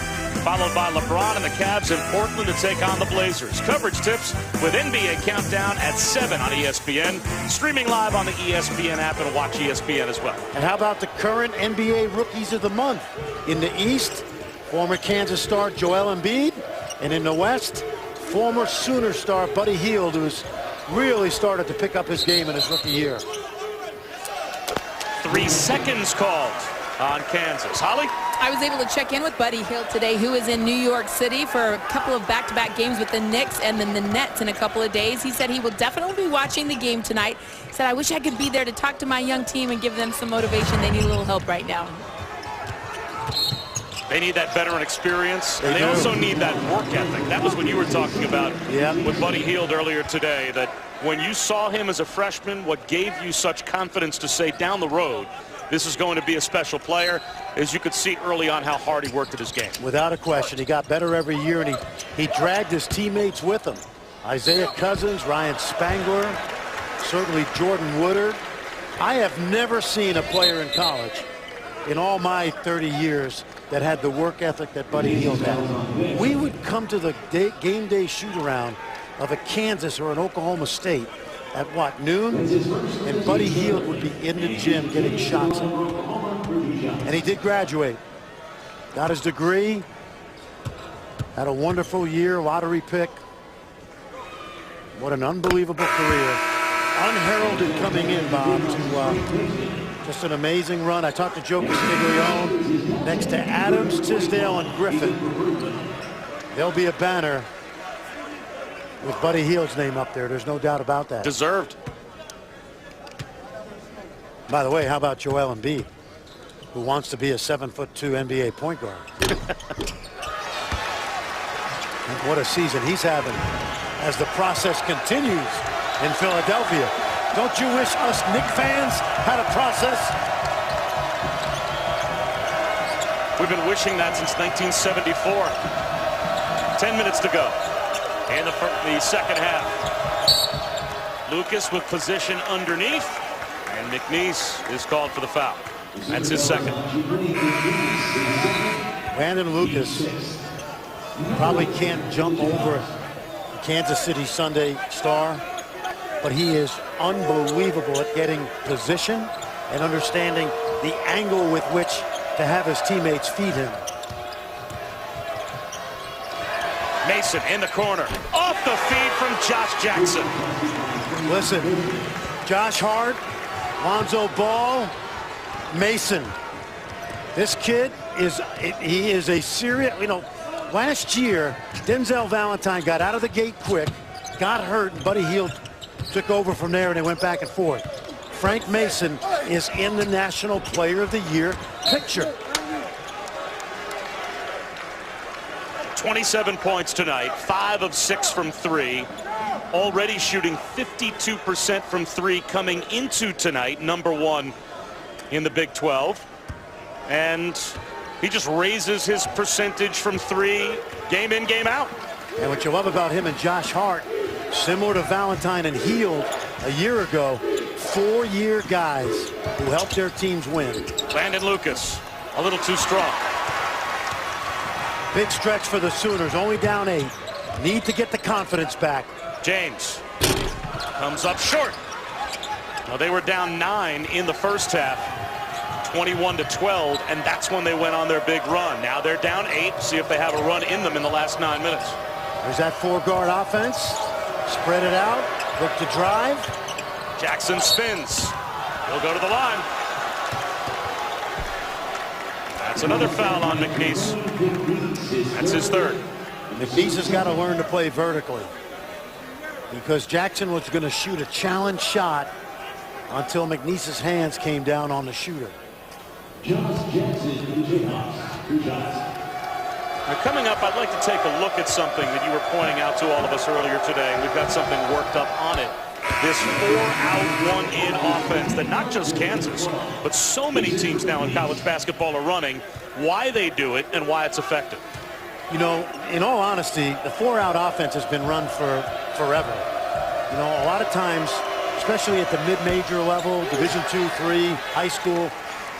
followed by LeBron and the Cavs in Portland to take on the Blazers. Coverage tips with NBA Countdown at 7 on ESPN. Streaming live on the ESPN app and watch ESPN as well. And how about the current NBA Rookies of the Month? In the East, former Kansas star Joel Embiid. And in the West, former Sooner star Buddy Hield, who's really started to pick up his game in his rookie year. 3 seconds called on Kansas. Holly? I was able to check in with Buddy Hield today, who is in New York City for a couple of back-to-back games with the Knicks and then the Nets in a couple of days. He said he will definitely be watching the game tonight. He said, I wish I could be there to talk to my young team and give them some motivation. They need a little help right now. They need that veteran experience, and they also need that work ethic. That was what you were talking about with Buddy Hield earlier today, that when you saw him as a freshman, what gave you such confidence to say down the road, this is going to be a special player, as you could see early on how hard he worked at his game. Without a question, he got better every year, and he dragged his teammates with him. Isaiah Cousins, Ryan Spangler, certainly Jordan Woodard. I have never seen a player in college in all my 30 years that had the work ethic that Buddy Hield had. We would come to the game day shoot-around of a Kansas or an Oklahoma State at what, noon? And Buddy Hield would be in the gym getting shots in. And he did graduate. Got his degree. Had a wonderful year, lottery pick. What an unbelievable career. Unheralded coming in, Bob, to just an amazing run. I talked to Joe Castiglione. Next to Adams, Tisdale, and Griffin. There'll be a banner with Buddy Hield's name up there. There's no doubt about that. Deserved. By the way, how about Joel Embiid, who wants to be a 7'2" NBA point guard? And what a season he's having as the process continues in Philadelphia. Don't you wish us Knick fans had a process? We've been wishing that since 1974. 10 minutes to go in the second half. Lucas with position underneath, and McNeese is called for the foul. That's his second. Brandon Lucas probably can't jump over the Kansas City Sunday star, but he is unbelievable at getting position and understanding the angle with which to have his teammates feed him. Mason in the corner, off the feed from Josh Jackson. Listen, Josh Hart, Lonzo Ball, Mason. This kid he is a serious, last year, Denzel Valentine got out of the gate quick, got hurt, and Buddy Hield took over from there, and they went back and forth. Frank Mason is in the National Player of the Year picture. 27 points tonight, 5 of 6 from 3. Already shooting 52% from 3 coming into tonight, #1 in the Big 12. And he just raises his percentage from 3 game in, game out. And what you love about him and Josh Hart, similar to Valentine and Hield a year ago, 4-year guys who helped their teams win. Brandon Lucas, a little too strong. Big stretch for the Sooners, only down 8. Need to get the confidence back. James comes up short. Well, they were down 9 in the first half, 21-12, and that's when they went on their big run. Now they're down 8. See if they have a run in them in the last 9 minutes. There's that 4-guard offense. Spread it out. Look to drive. Jackson spins. He'll go to the line. That's another foul on McNeese. That's his third. McNeese has got to learn to play vertically, because Jackson was going to shoot a challenge shot until McNeese's hands came down on the shooter. Now coming up, I'd like to take a look at something that you were pointing out to all of us earlier today. We've got something worked up on it. This 4-out, 1-in offense that not just Kansas, but so many teams now in college basketball are running, why they do it and why it's effective. In all honesty, the 4-out offense has been run for forever. A lot of times, especially at the mid-major level, Division II, III, high school,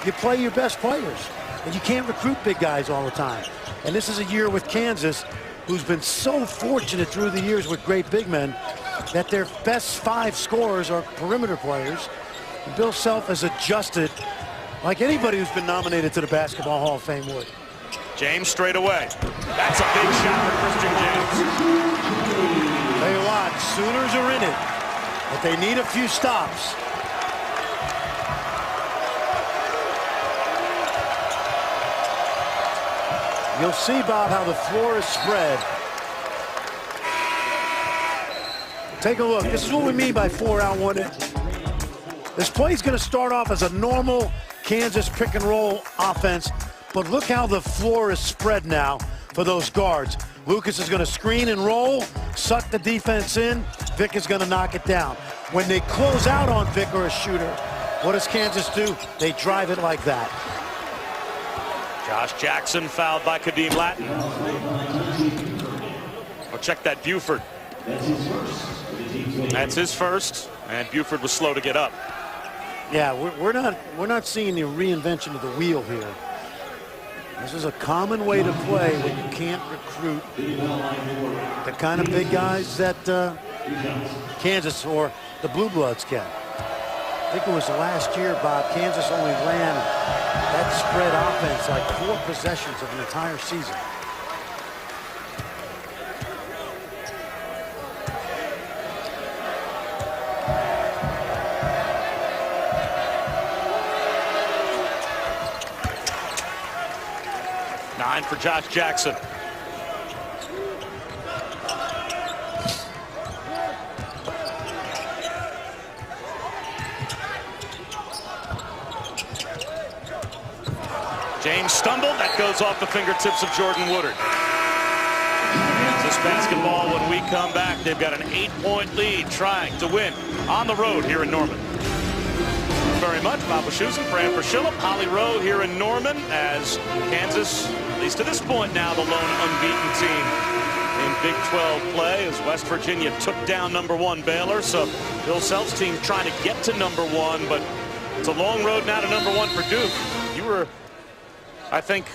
you play your best players. And you can't recruit big guys all the time. And this is a year with Kansas, who's been so fortunate through the years with great big men, that their best 5 scorers are perimeter players. And Bill Self has adjusted like anybody who's been nominated to the Basketball Hall of Fame would. James straight away. That's a big shot for Christian James. Tell you what, Sooners are in it, but they need a few stops. You'll see, Bob, how the floor is spread. Take a look. This is what we mean by 4-out 1 in. This play is going to start off as a normal Kansas pick and roll offense, but look how the floor is spread now for those guards. Lucas is going to screen and roll, suck the defense in. Vic is going to knock it down. When they close out on Vic or a shooter, what does Kansas do? They drive it like that. Josh Jackson fouled by Kadeem Latin. Oh, check that, Buford. That's his first, and Buford was slow to get up. Yeah, we're not seeing the reinvention of the wheel here. This is a common way to play when you can't recruit the kind of big guys that Kansas or the Blue Bloods can. I think it was last year, Bob, Kansas only ran that spread offense like 4 possessions of an entire season. Nine for Josh Jackson. James stumbled. That goes off the fingertips of Jordan Woodard. Kansas basketball, when we come back, they've got an 8-point lead trying to win on the road here in Norman. Very much. Bob Wischusen, Fran Fraschilla, Holly Rowe here in Norman, as Kansas, at least to this point now, the lone unbeaten team in Big 12 play, as West Virginia took down #1 Baylor. So Bill Self's team trying to get to #1, but it's a long road now to #1 for Duke. You were, I think,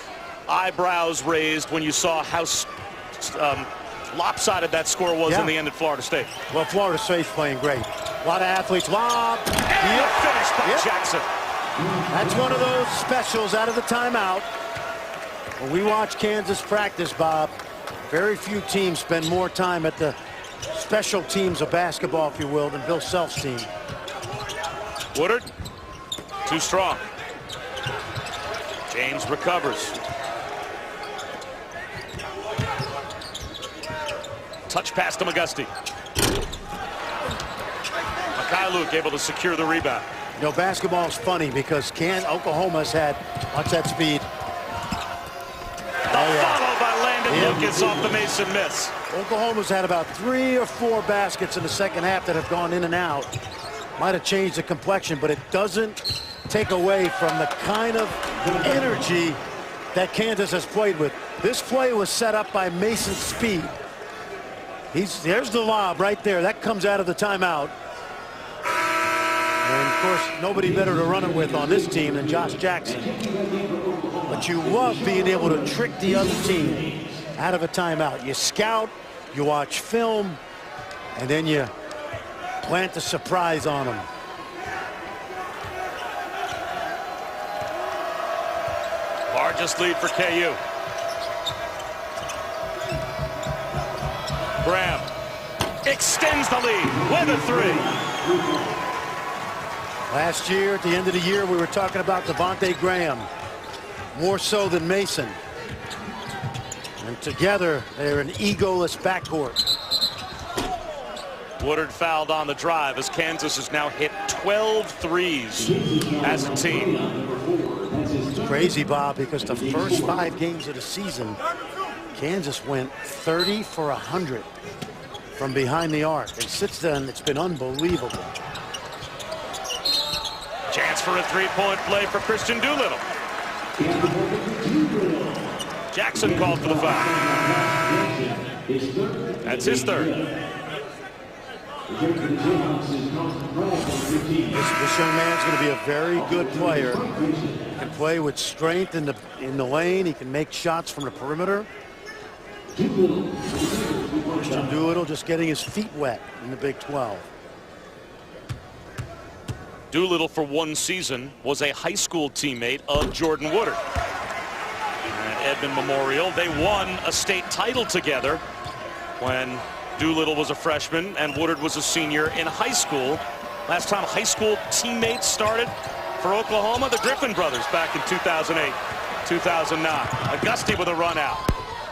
eyebrows raised when you saw how lopsided that score was in the end at Florida State. Well, Florida State's playing great. A lot of athletes. Lob. And finished by Jackson. That's one of those specials out of the timeout. When we watch Kansas practice, Bob, very few teams spend more time at the special teams of basketball, if you will, than Bill Self's team. Woodard, too strong. James recovers. Touch pass to McGusty. Luke able to secure the rebound. You know, basketball's funny because Oklahoma's had, watch that speed. Followed by Landon Lucas off the Mason miss. Oklahoma's had about 3 or 4 baskets in the second half that have gone in and out. Might have changed the complexion, but it doesn't take away from the kind of energy that Kansas has played with. This play was set up by Mason Speed. There's the lob right there. That comes out of the timeout. And, of course, nobody better to run it with on this team than Josh Jackson. But you love being able to trick the other team out of a timeout. You scout, you watch film, and then you plant the surprise on them. Largest lead for KU. Graham extends the lead with a 3. Last year, at the end of the year, we were talking about Devontae Graham, more so than Mason. And together, they're an egoless backcourt. Woodard fouled on the drive as Kansas has now hit 12 threes as a team. It's crazy, Bob, because the first 5 games of the season, Kansas went 30 for 100 from behind the arc. And since then, it's been unbelievable. Chance for a 3-point play for Christian Doolittle. Jackson called for the foul. That's his 3rd. This young man's going to be a very good player. He can play with strength in the lane. He can make shots from the perimeter. Christian Doolittle just getting his feet wet in the Big 12. Doolittle for one season was a high school teammate of Jordan Woodard. At Edmond Memorial, they won a state title together when Doolittle was a freshman and Woodard was a senior in high school. Last time high school teammates started for Oklahoma, the Griffin brothers back in 2008, 2009. Auguste with a run out.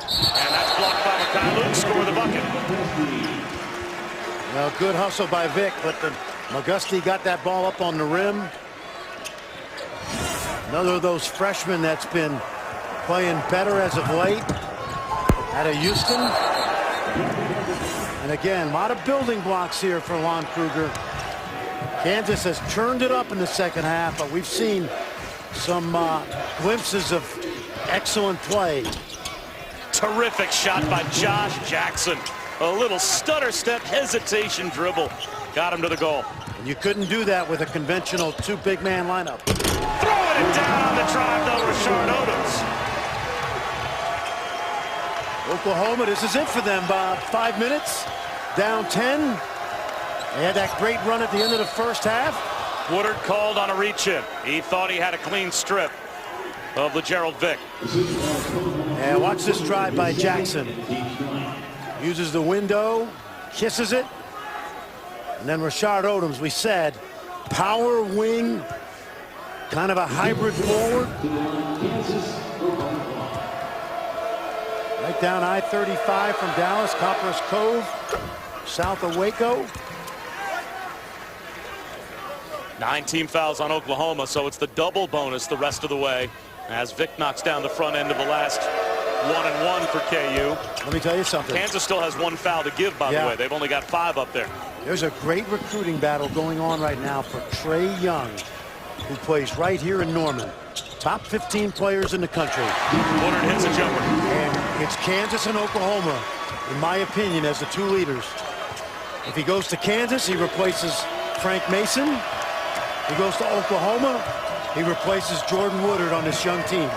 And that's blocked by Mikhailuk, score the bucket. Well, good hustle by Vic, but Auguste got that ball up on the rim. Another of those freshmen that's been playing better as of late out of Houston. And again, a lot of building blocks here for Lon Kruger. Kansas has turned it up in the second half, but we've seen some glimpses of excellent play. Terrific shot by Josh Jackson. A little stutter step, hesitation dribble. Got him to the goal. And you couldn't do that with a conventional two big man lineup. Throwing it down on the drive, though, Rashard Odoms. Oklahoma, this is it for them, Bob. 5 minutes, down 10. They had that great run at the end of the first half. Woodard called on a reach-in. He thought he had a clean strip of LeGerald Vick. And watch this drive by Jackson. Uses the window, kisses it. And then Rashard Odoms, we said, power wing, kind of a hybrid forward. Right down I-35 from Dallas, Copperas Cove, south of Waco. 9 team fouls on Oklahoma, so it's the double bonus the rest of the way as Vick knocks down the front end of the last 1-and-1 for KU. Let me tell you something. Kansas still has 1 foul to give, by the way. They've only got 5 up there. There's a great recruiting battle going on right now for Trey Young, who plays right here in Norman. Top 15 players in the country. Woodard hits a jumper. And it's Kansas and Oklahoma, in my opinion, as the 2 leaders. If he goes to Kansas, he replaces Frank Mason. He goes to Oklahoma, he replaces Jordan Woodard on this young team.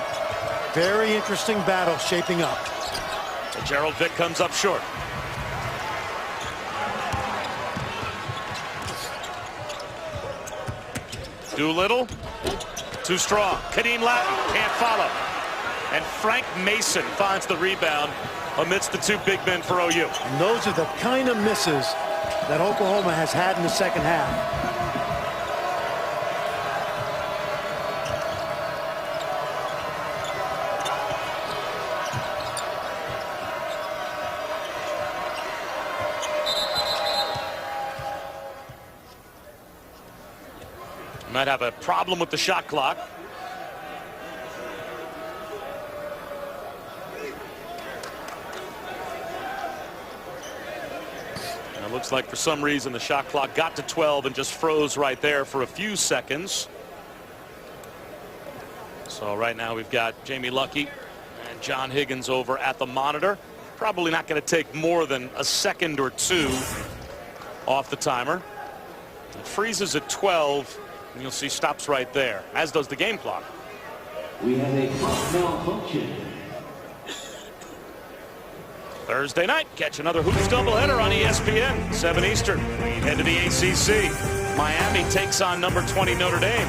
Very interesting battle shaping up. So Gerald Vick comes up short. Doolittle, too strong. Kadeem Latin can't follow. And Frank Mason finds the rebound amidst the 2 big men for OU. And those are the kind of misses that Oklahoma has had in the second half. Might have a problem with the shot clock. And it looks like for some reason the shot clock got to 12 and just froze right there for a few seconds. So right now we've got Jamie Luckey and John Higgins over at the monitor. Probably not going to take more than a second or 2 off the timer. It freezes at 12. And you'll see stops right there, as does the game clock. We have a clock malfunction. Thursday night, catch another Hoops doubleheader on ESPN, 7 Eastern. We head to the ACC. Miami takes on number 20 Notre Dame,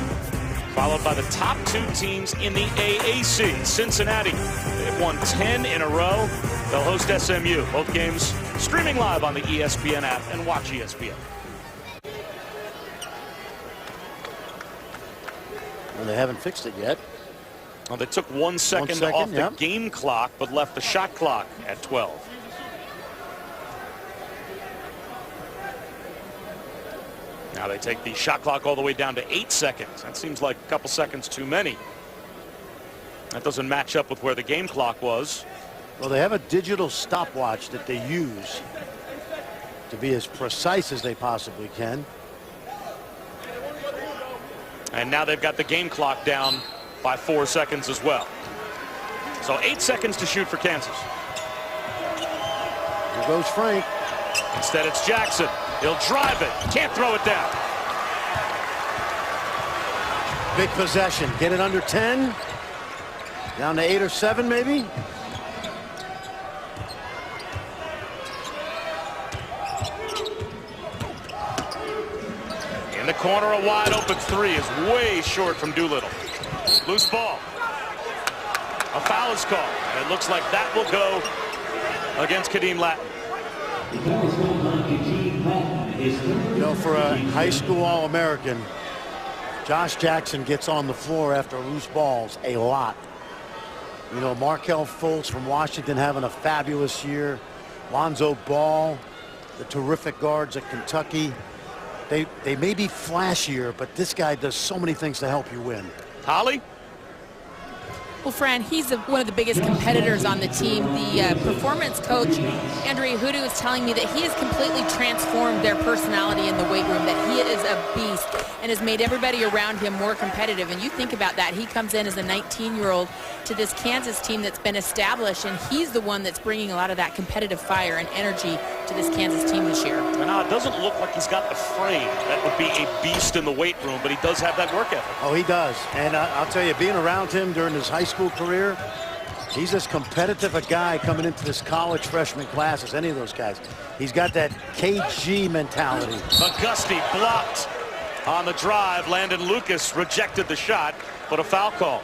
followed by the top 2 teams in the AAC. Cincinnati, they've won 10 in a row. They'll host SMU. Both games streaming live on the ESPN app and watch ESPN. Well, they haven't fixed it yet. Well, they took 1 second off the game clock, but left the shot clock at 12. Now they take the shot clock all the way down to 8 seconds. That seems like a couple seconds too many. That doesn't match up with where the game clock was. Well, they have a digital stopwatch that they use to be as precise as they possibly can. And now they've got the game clock down by 4 seconds as well. So 8 seconds to shoot for Kansas. Here goes Frank. Instead, it's Jackson. He'll drive it. Can't throw it down. Big possession. Get it under 10. Down to 8 or 7, maybe. In the corner, a wide open three is way short from Doolittle. Loose ball. A foul is called. And it looks like that will go against Kadeem Latin. You know, for a high school All-American, Josh Jackson gets on the floor after loose balls a lot. You know, Markelle Fultz from Washington having a fabulous year. Lonzo Ball, the terrific guards at Kentucky. They may be flashier, but this guy does so many things to help you win. Holly? Well, Fran, he's one of the biggest competitors on the team. The performance coach, Andrea Hudu, is telling me that he has completely transformed their personality in the weight room, that he is a beast and has made everybody around him more competitive. And you think about that. He comes in as a 19-year-old to this Kansas team that's been established, and he's the one that's bringing a lot of that competitive fire and energy to this Kansas team this year. And now it doesn't look like he's got the frame that would be a beast in the weight room, but he does have that work ethic. Oh, he does. And I'll tell you, being around him during his high school career, he's as competitive a guy coming into this college freshman class as any of those guys. He's got that KG mentality. Auguste blocked on the drive. Landon Lucas rejected the shot, but a foul call.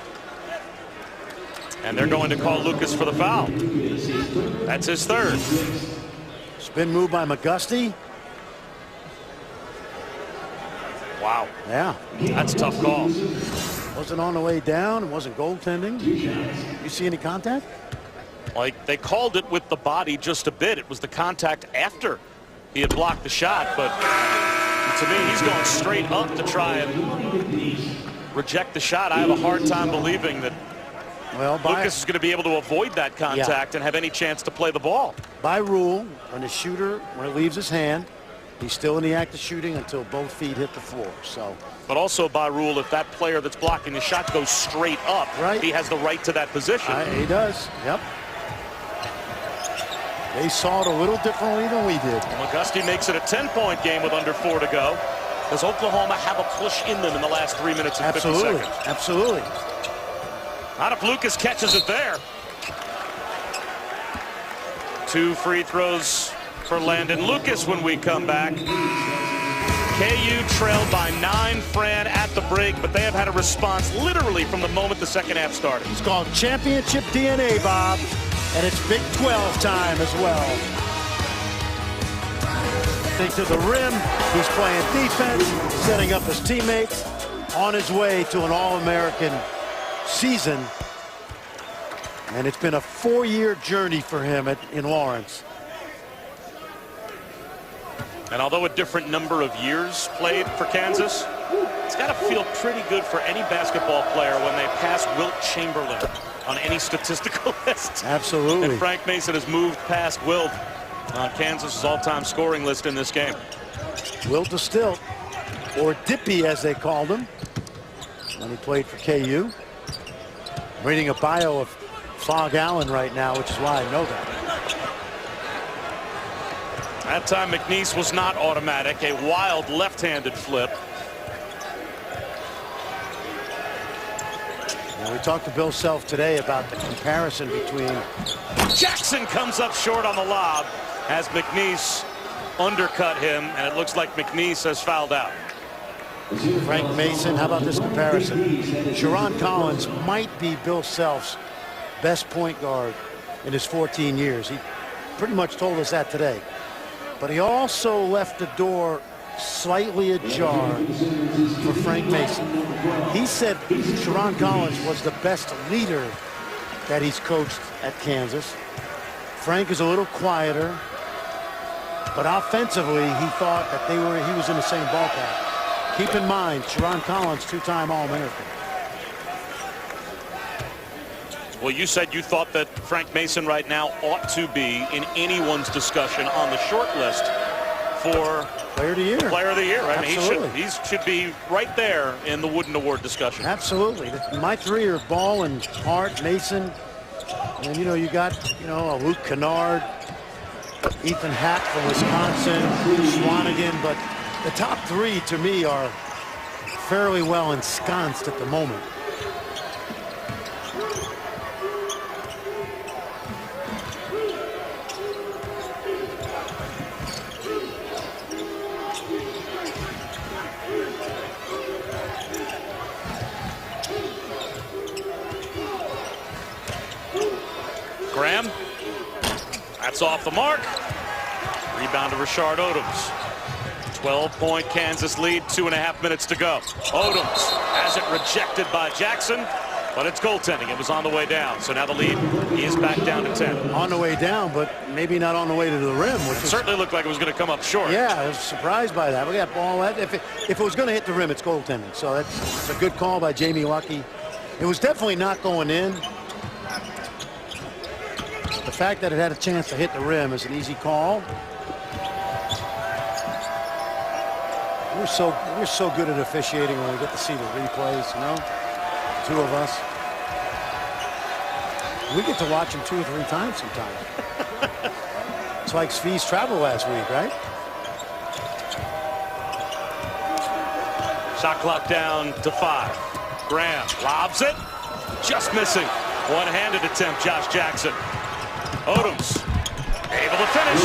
And they're going to call Lucas for the foul. That's his third. Spin move by McGusty. Wow. Yeah. That's a tough call. Wasn't on the way down. It wasn't goaltending. You see any contact? Like, they called it with the body just a bit. It was the contact after he had blocked the shot, but to me, he's going straight up to try and reject the shot. I have a hard time believing that Lucas is going to be able to avoid that contact and have any chance to play the ball. By rule, when it leaves his hand, he's still in the act of shooting until both feet hit the floor. So. But also by rule, if that player that's blocking the shot goes straight up, he has the right to that position. He does. Yep. They saw it a little differently than we did. McGusty makes it a 10-point game with under 4 to go. Does Oklahoma have a push in them in the last 3 minutes and 50 seconds? Absolutely. Not if Lucas catches it there. 2 free throws for Landon Lucas when we come back. KU trailed by 9, Fran, at the break, but they have had a response literally from the moment the second half started. It's called championship DNA, Bob, and it's Big 12 time as well. Think to the rim, he's playing defense, setting up his teammates, on his way to an All-American season. And it's been a 4-year journey for him in Lawrence. And although a different number of years played for Kansas, it's got to feel pretty good for any basketball player when they pass Wilt Chamberlain on any statistical list. Absolutely. And Frank Mason has moved past Wilt on Kansas' all-time scoring list in this game. Wilt to Stilt, or Dippy as they called him when he played for KU. I'm reading a bio of Fog Allen right now, which is why I know that. That time McNeese was not automatic. A wild left-handed flip. Now, we talked to Bill Self today about the comparison between. Jackson comes up short on the lob as McNeese undercut him, and it looks like McNeese has fouled out. Frank Mason, how about this comparison? Sharon Collins might be Bill Self's best point guard in his 14 years. He pretty much told us that today. But he also left the door slightly ajar for Frank Mason. He said Sharon Collins was the best leader that he's coached at Kansas. Frank is a little quieter, but offensively he thought that he was in the same ballpark. Keep in mind, Sharon Collins, 2-time All-American. Well, you said you thought that Frank Mason right now ought to be in anyone's discussion on the short list for Player of the Year. Player of the Year, right? Absolutely. I mean, he should be right there in the Wooden Award discussion. Absolutely. My 3 are Ball and Hart, Mason, and you got a Luke Kennard. Ethan Happ from Wisconsin, Swanigan, but the top three to me are fairly well ensconced at the moment. Graham, that's off the mark. Rebound to Rashard Odoms. 12-point Kansas lead, 2.5 minutes to go. Odoms has it rejected by Jackson, but it's goaltending. It was on the way down, so now the lead is back down to 10. On the way down, but maybe not on the way to the rim. Which certainly looked like it was going to come up short. Yeah, I was surprised by that. We got ball. If it was going to hit the rim, it's goaltending. So that's a good call by Jamie Lucky. It was definitely not going in. The fact that it had a chance to hit the rim is an easy call. We're so good at officiating when we get to see the replays, you know? The two of us. We get to watch them 2 or 3 times sometimes. It's like Svi's travel last week, right? Shot clock down to 5. Graham lobs it. Just missing. One-handed attempt, Josh Jackson. Odoms able to finish.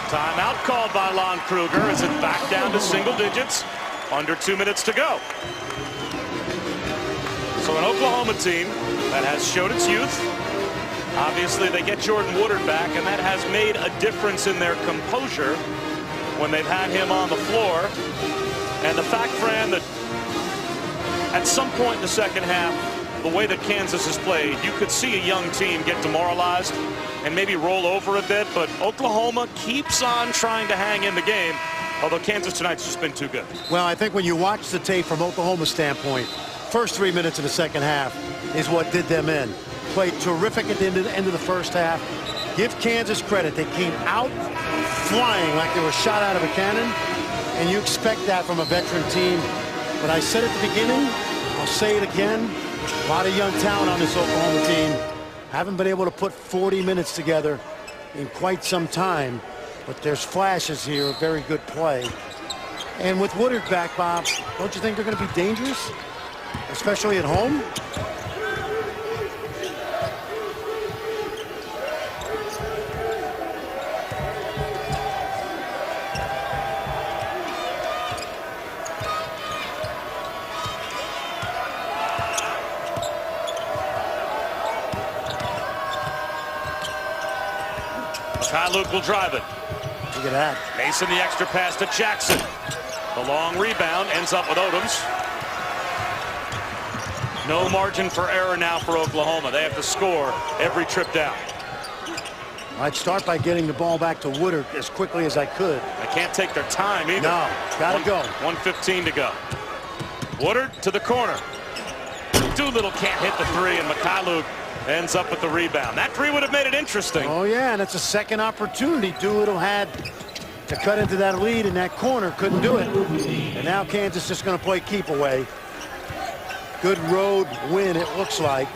Timeout called by Lon Kruger as it back down to single digits. Under 2 minutes to go. So an Oklahoma team that has showed its youth. Obviously they get Jordan Woodard back, and that has made a difference in their composure when they've had him on the floor. And the fact, Fran, that at some point in the second half, the way that Kansas has played, you could see a young team get demoralized and maybe roll over a bit, but Oklahoma keeps on trying to hang in the game, although Kansas tonight's just been too good. Well, I think when you watch the tape from Oklahoma's standpoint, first 3 minutes of the second half is what did them in. Played terrific at the end of the first half. Give Kansas credit. They came out flying like they were shot out of a cannon, and you expect that from a veteran team. But I said at the beginning, I'll say it again, a lot of young talent on this Oklahoma team. Haven't been able to put 40 minutes together in quite some time, but there's flashes here of very good play. And with Woodard back, Bob, don't you think they're going to be dangerous, especially at home? Luke will drive it. Look at that. Mason the extra pass to Jackson. The long rebound ends up with Odoms. No margin for error now for Oklahoma. They have to score every trip down. I'd start by getting the ball back to Woodard as quickly as I could. They can't take their time either. No, gotta go. 1:15 to go. Woodard to the corner. Doolittle can't hit the three, and Mikhailuk ends up with the rebound. That three would have made it interesting. Oh, yeah, and it's a second opportunity Doolittle had to cut into that lead in that corner. Couldn't do it. And now Kansas just going to play keep away. Good road win, it looks like.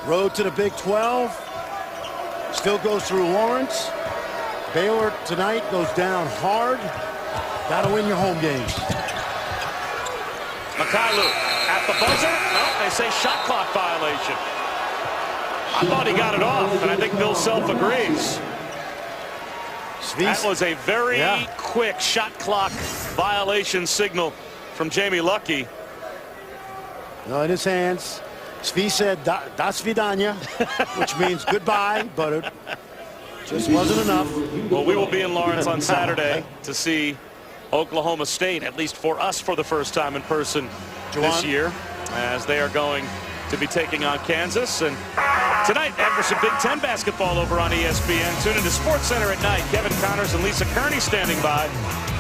Road to the Big 12. Still goes through Lawrence. Baylor tonight goes down hard. Got to win your home games. Mikhailuk at the buzzer. No, they say shot clock violation. I thought he got it off, and I think Bill Self agrees. That was a very quick shot clock violation signal from Jamie Lucky. No, in his hands. Svi said, das vidanya, which means goodbye, but it just wasn't enough. Well, we will be in Lawrence on Saturday to see Oklahoma State, at least for us, for the first time in person this year, as they are going to be taking on Kansas. And tonight, after some Big Ten basketball over on ESPN, tune into SportsCenter at night. Kevin Connors and Lisa Kearney standing by.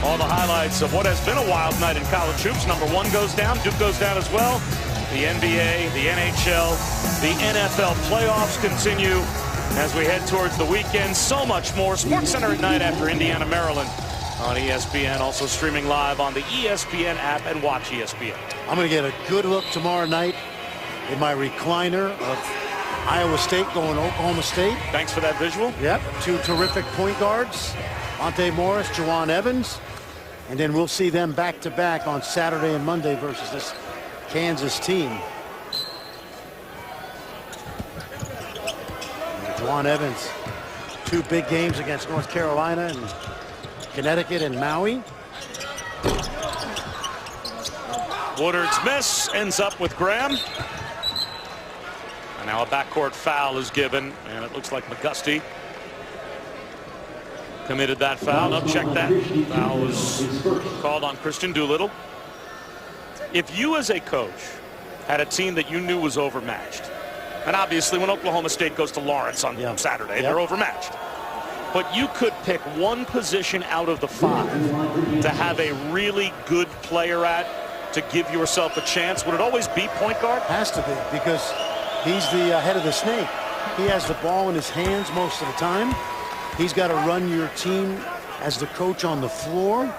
All the highlights of what has been a wild night in college hoops. Number 1 goes down, Duke goes down as well. The NBA, the NHL, the NFL playoffs continue as we head towards the weekend. So much more. SportsCenter at night after Indiana, Maryland on ESPN. Also streaming live on the ESPN app and watch ESPN. I'm going to get a good look tomorrow night in my recliner of Iowa State going to Oklahoma State. Thanks for that visual. Yep, 2 terrific point guards, Monte Morris, Jawan Evans. And then we'll see them back-to-back on Saturday and Monday versus this Kansas team. Jawan Evans, 2 big games against North Carolina and Connecticut and Maui. Woodard's miss ends up with Graham. And now a backcourt foul is given, and it looks like McGusty committed that foul. No, check that. Foul was called on Christian Doolittle. If you as a coach had a team that you knew was overmatched, and obviously when Oklahoma State goes to Lawrence on Saturday, they're overmatched. But you could pick one position out of the 5 to have a really good player at to give yourself a chance. Would it always be point guard? Has to be, because he's the head of the snake. He has the ball in his hands most of the time. He's got to run your team as the coach on the floor,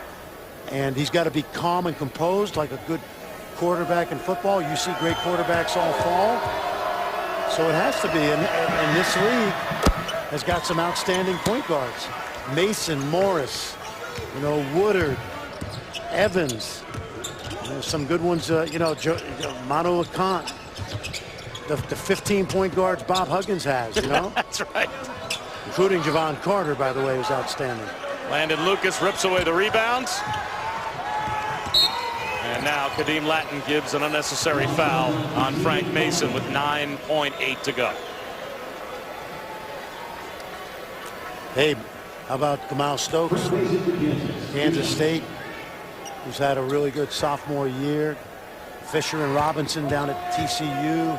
and he's got to be calm and composed like a good quarterback in football. You see great quarterbacks all fall. So it has to be, and this league has got some outstanding point guards. Mason, Morris, Woodard, Evans. There's some good ones, Manu LeConte. The 15 point guards Bob Huggins has, That's right. Including Javon Carter, by the way, was outstanding. Landon Lucas rips away the rebounds. And now Kadeem Lattin gives an unnecessary foul on Frank Mason with 9.8 to go. Hey, how about Kamal Stokes? Kansas State, who's had a really good sophomore year. Fisher and Robinson down at TCU.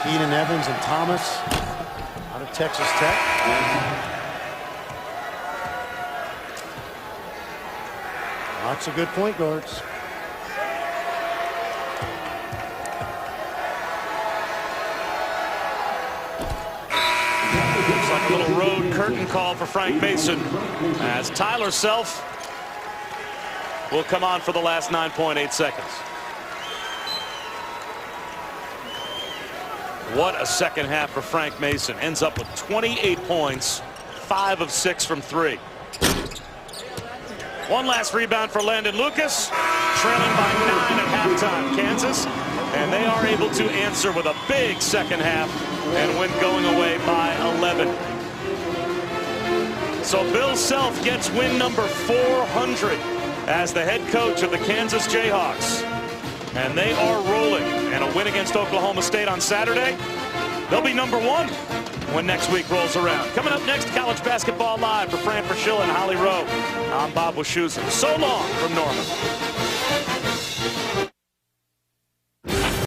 Keenan Evans and Thomas out of Texas Tech. Lots of good point guards. Looks like a little road curtain call for Frank Mason as Tyler Self will come on for the last 9.8 seconds. What a second half for Frank Mason. Ends up with 28 points, 5 of 6 from 3. One last rebound for Landon Lucas, trailing by 9 at halftime, Kansas. And they are able to answer with a big second half and win going away by 11. So Bill Self gets win number 400 as the head coach of the Kansas Jayhawks. And they are rolling. And a win against Oklahoma State on Saturday, they'll be number 1 when next week rolls around. Coming up next, College Basketball Live for Fran Fraschilla and Holly Rowe. I'm Bob Wischusen. So long from Norman.